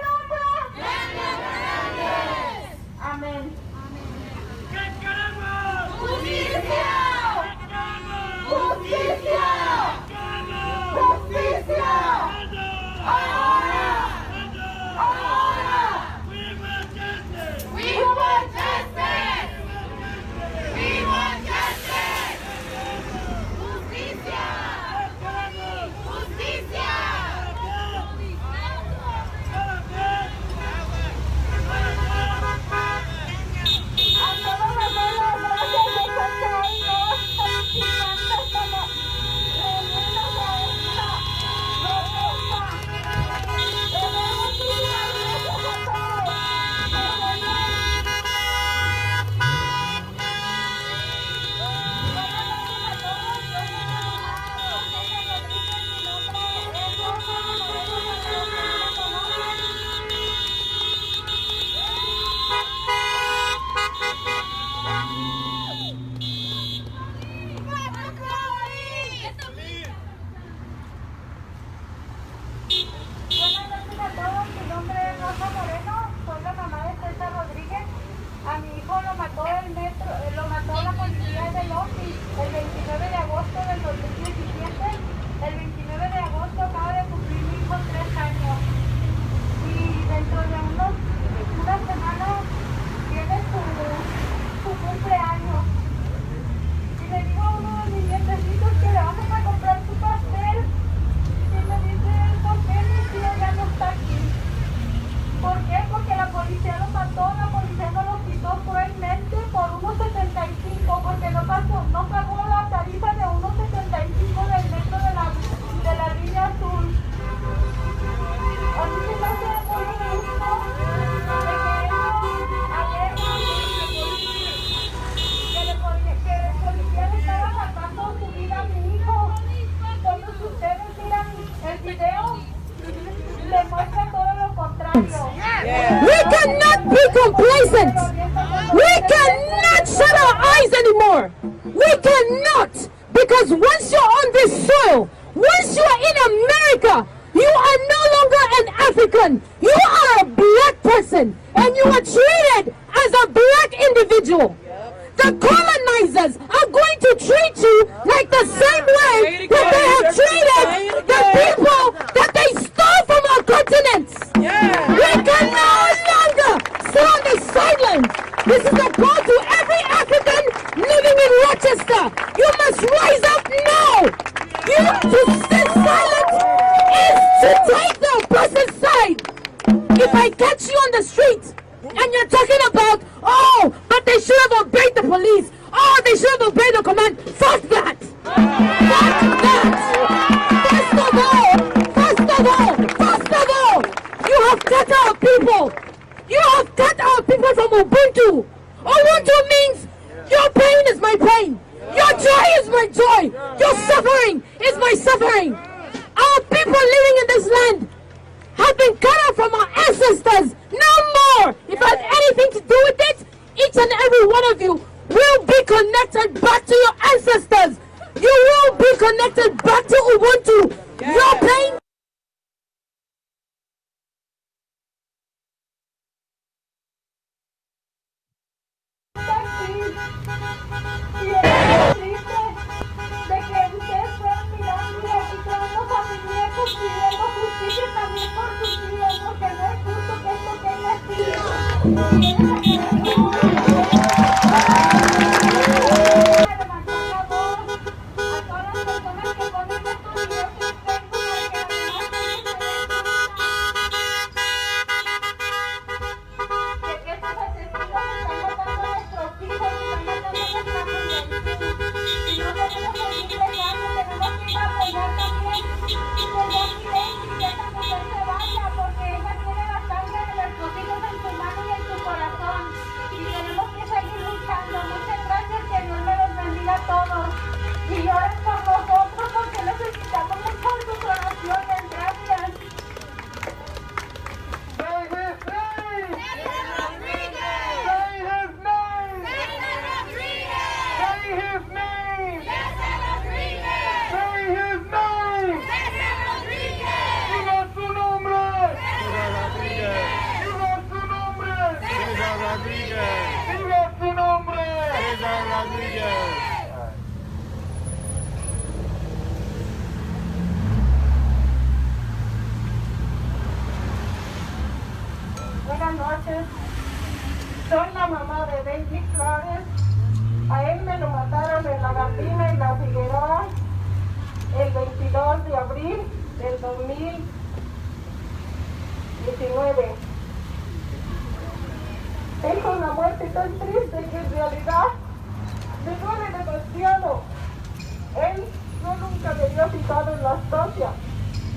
[SPEAKER 21] cannot be complacent. We cannot shut our eyes anymore. We cannot, because once you're on this soil, once you are in America, you are no longer an African. You are a black person, and you are treated as a black individual. The colonizers are going to treat you like the same way that they have treated the people that they stole from our continents. We can no longer sit on the sidelines. This is a call to every African living in Rochester. You must rise up now. You to sit silent is to take the opposite side. If I catch you on the street and you're talking about, oh, but they should have obeyed the police. Oh, they should have obeyed the command. Fuck that. Fuck that. First of all, you have cut our people. You have cut our people from Ubuntu. Ubuntu means your pain is my pain. Your joy is my joy. Your suffering is my suffering. Our people living in this land have been cut off from our ancestors. No more. If it has anything to do with it, each and every one of you will be connected back to your ancestors. You will be connected back to Ubuntu. Your pain.
[SPEAKER 22] Buenas noches, soy la mamá de Benji Flores. A él me lo mataron en La Gardina y La Figueroa el 22 de abril del 2019. Es una muerte tan triste que en realidad me duele demasiado. Él yo nunca me había fijado en la estancia.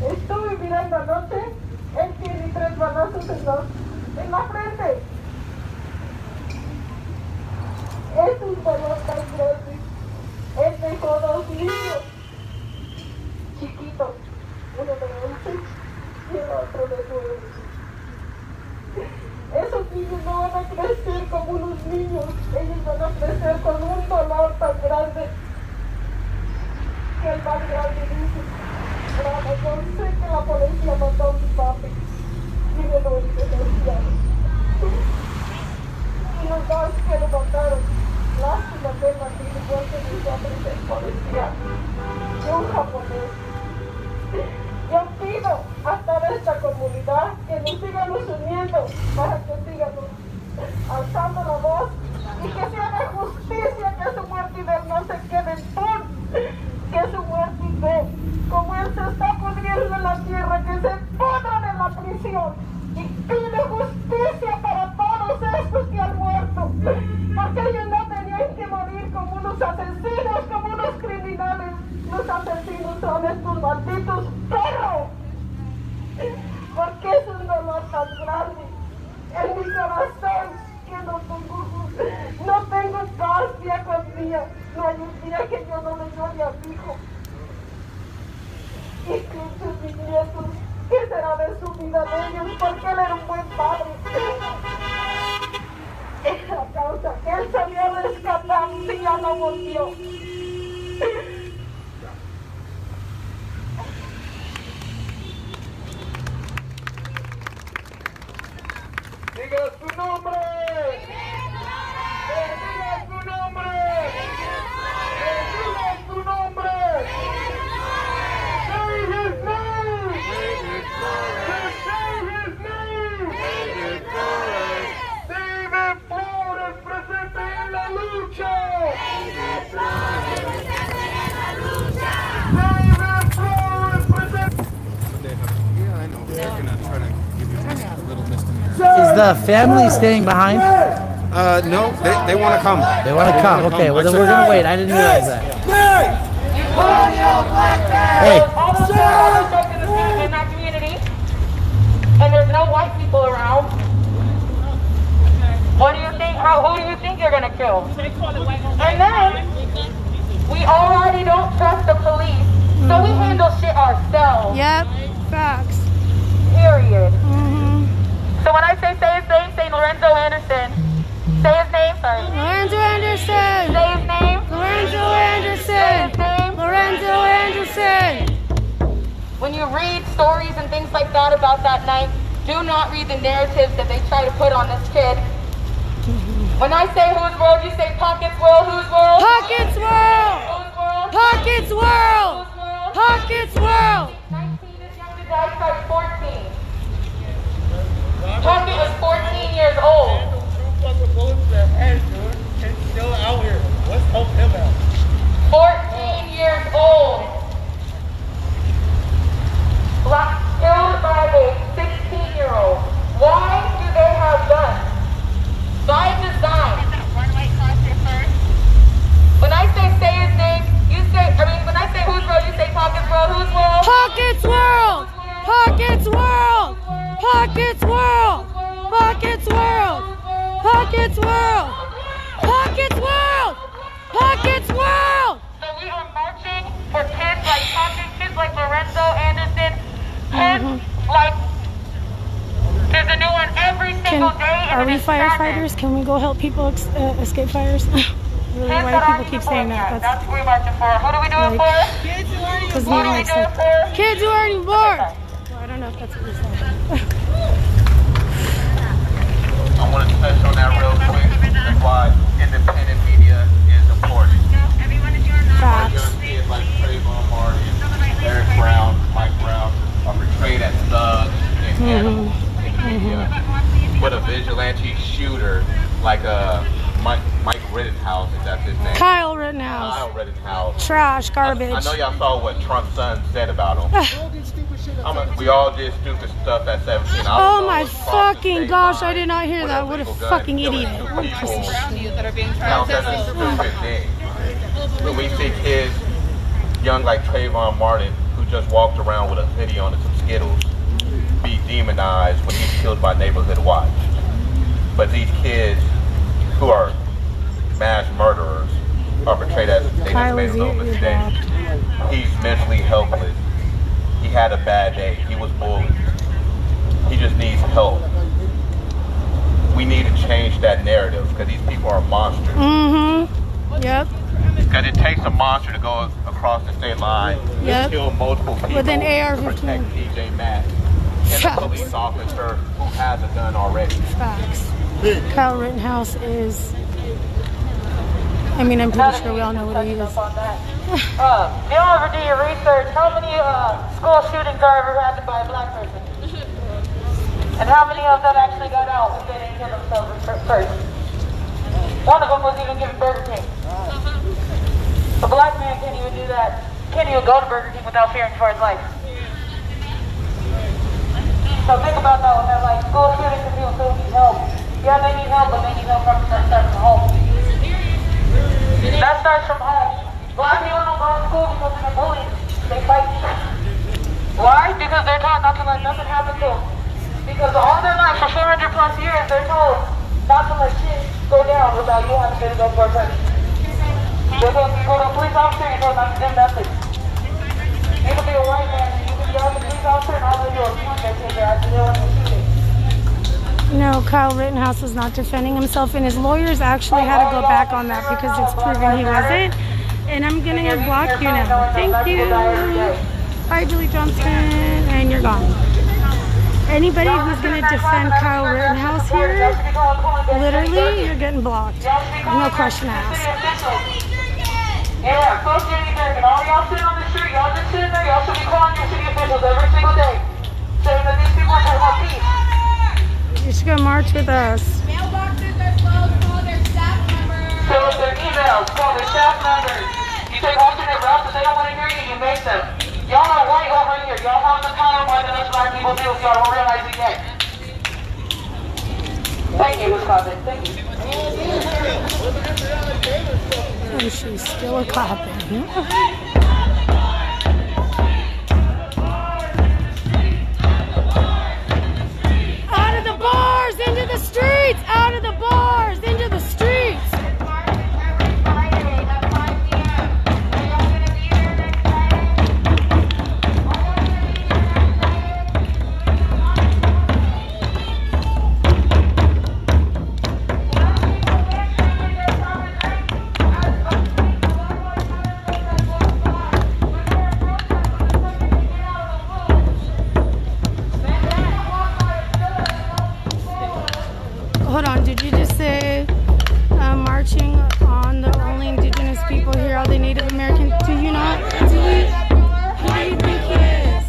[SPEAKER 22] Estuve mirando anoche, él tiene 3 balazos en la frente. Es un dolor tan grande. Él dejó 2 niños chiquitos, uno de 11 y el otro de 9. Esos niños no van a crecer como unos niños, ellos van a crecer con un dolor tan grande que el más grande dice: "Bravo, yo sé que la policía mató a mi papi y me duele demasiado. Y los 2 que lo mataron, lástima que él mató igual que mis hombres del policía y un japonés". Yo pido a toda esta comunidad que nos sigamos uniendo para que sigamos alzando la voz y que se haga justicia, que su muerte no se quede impune, que su muerte como él se está pudriendo en la tierra, que se pudran en la prisión, y pide justicia para todos estos que han muerto, porque ellos no tenían que morir como unos asesinos, como unos criminales. Los asesinos son estos malditos perros, porque es un dolor tan grande en mi corazón que no tengo paz día con día. No hay un día que yo no le llore a mi hijo. Y pienso en mis nietos, ¿qué será de su vida de ellos? Porque él era un buen padre. somos Dios.
[SPEAKER 3] Diga su nombre. Diga su nombre. Diga su nombre. Say his name. Say his name. David Flores presente en la lucha. David Flores presente.
[SPEAKER 5] Yeah, I know. They're gonna try to give you a little misdemeanor.
[SPEAKER 18] Is the family staying behind?
[SPEAKER 5] No, they want to come.
[SPEAKER 18] They want to come. Okay, well then we're gonna wait. I didn't realize that. Hey.
[SPEAKER 2] Also, in that community, and there's no white people around. What do you think? Who do you think you're gonna kill? And then we already don't trust the police, so we handle shit ourselves.
[SPEAKER 1] Yep, facts.
[SPEAKER 2] Period. So when I say his name, say Lorenzo Anderson. Say his name, sorry.
[SPEAKER 1] Lorenzo Anderson.
[SPEAKER 2] Say his name.
[SPEAKER 1] Lorenzo Anderson.
[SPEAKER 2] Say his name.
[SPEAKER 1] Lorenzo Anderson.
[SPEAKER 2] When you read stories and things like that about that night, do not read the narratives that they try to put on this kid. When I say whose world, you say Pockets World. Whose world?
[SPEAKER 1] Pockets World.
[SPEAKER 2] Whose world?
[SPEAKER 1] Pockets World.
[SPEAKER 2] Whose world?
[SPEAKER 1] Pockets World.
[SPEAKER 2] 19 is young to die, starts 14. Pocket was 14 years old.
[SPEAKER 3] It's still out here. Let's help him out.
[SPEAKER 2] 14 years old. Black killed by a 16-year-old. Why do they have guns? By design. When I say his name, you say, when I say whose world, you say Pockets World. Whose world?
[SPEAKER 1] Pockets World. Pockets World. Pockets World. Pockets World. Pockets World. Pockets World. Pockets World.
[SPEAKER 2] So we are marching for kids like Pocket, kids like Lorenzo Anderson, kids like, there's a new one every single day.
[SPEAKER 1] Are we firefighters? Can we go help people escape fires? Really, why do people keep saying that?
[SPEAKER 2] That's what we're marching for. Who do we do it for?
[SPEAKER 1] Kids who already
[SPEAKER 2] born. Who do we do it for?
[SPEAKER 1] Kids who already born. Well, I don't know if that's what you're saying.
[SPEAKER 6] I want to touch on that real quick. That's why independent media is important.
[SPEAKER 1] Facts.
[SPEAKER 6] Young kids like Trayvon Martin, Eric Brown, Mike Brown are portrayed as thugs and animals in the media. But a vigilante shooter like Mike Rittenhouse, is that his name?
[SPEAKER 1] Kyle Rittenhouse.
[SPEAKER 6] Kyle Rittenhouse.
[SPEAKER 1] Trash, garbage.
[SPEAKER 6] I know y'all saw what Trump's son said about him. We all did stupid stuff at 17.
[SPEAKER 1] Oh my fucking gosh, I did not hear that. What a fucking idiot. What a piece of shit.
[SPEAKER 6] That's a stupid thing. When we see kids, young like Trayvon Martin, who just walked around with a hoodie on and some Skittles, be demonized when he's killed by Neighborhood Watch. But these kids who are mass murderers are portrayed as they just made a little mistake. He's mentally helpless. He had a bad day. He was bullied. He just needs help. We need to change that narrative because these people are monsters.
[SPEAKER 1] Yep.
[SPEAKER 6] Because it takes a monster to go across the state line and kill multiple people
[SPEAKER 1] with an AR-15
[SPEAKER 6] to protect PJ Masks and a police officer who has a gun already.
[SPEAKER 1] Facts. Kyle Rittenhouse is, I'm pretty sure we all know what he is.
[SPEAKER 2] Do y'all ever do your research? How many school shootings are ever happened by a black person? And how many of them actually got out if they didn't kill themselves first? One of them was even given Burger King. A black man can't even do that. Can't even go to Burger King without fearing for his life. So think about that when they're like school shootings and people still need help. Yeah, they need help, but they need help from home. That starts from home. Black people don't go to school because they're bullied. They fight. Why? Because they're taught not to let nothing happen to them. Because all their life, for 400 plus years, they're told not to let shit go down without you having to go for a person. They're going to go to a police officer and told not to do nothing. You can be a white man and you can yell at the police officer and all they do is punch their kid after they want to shoot it.
[SPEAKER 1] No, Kyle Rittenhouse was not defending himself, and his lawyers actually had to go back on that because it's proven he wasn't. And I'm gonna block you now. Thank you. Bye, Julie Johnson, and you're gone. Anybody who's gonna defend Kyle Rittenhouse here, literally, you're getting blocked. No question asked.
[SPEAKER 2] Yeah, close to anything. And all y'all sitting on the street, y'all just sitting there, y'all should be calling your city officials every single day, saying that these people are talking about peace.
[SPEAKER 1] You should go march with us.
[SPEAKER 2] Mailboxes are closed, call their staff members. Close their emails, call their staff members. You take alternate routes, if they don't want to hear you, you make them. Y'all are white over here. Y'all have the power more than us black people do if y'all don't realize it yet. Thank you, Wisconsin. Thank you.
[SPEAKER 1] And she's still clapping. Out of the bars, into the streets! Out of the bars, into the streets! Hold on, did you just say marching on the only indigenous people here are the Native Americans? Do you not? Who do you think he is?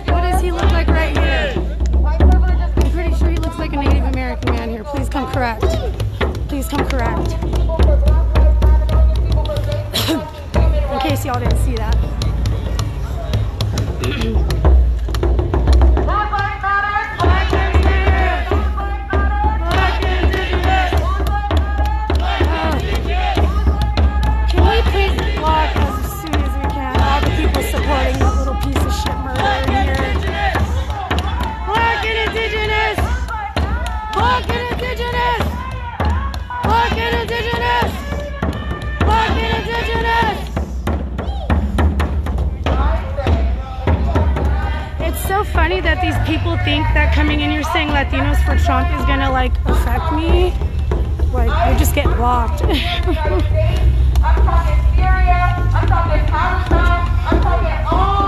[SPEAKER 1] What does he look like right here? I'm pretty sure he looks like a Native American man here. Please come correct. Please come correct. In case y'all didn't see that. Supporting that little piece of shit murderer here. Black and indigenous! Black and indigenous! Black and indigenous! Black and indigenous! It's so funny that these people think that coming in here saying Latinos for Trump is gonna like affect me. Like, we just get blocked.
[SPEAKER 2] I'm talking Syria, I'm talking Palestine, I'm talking all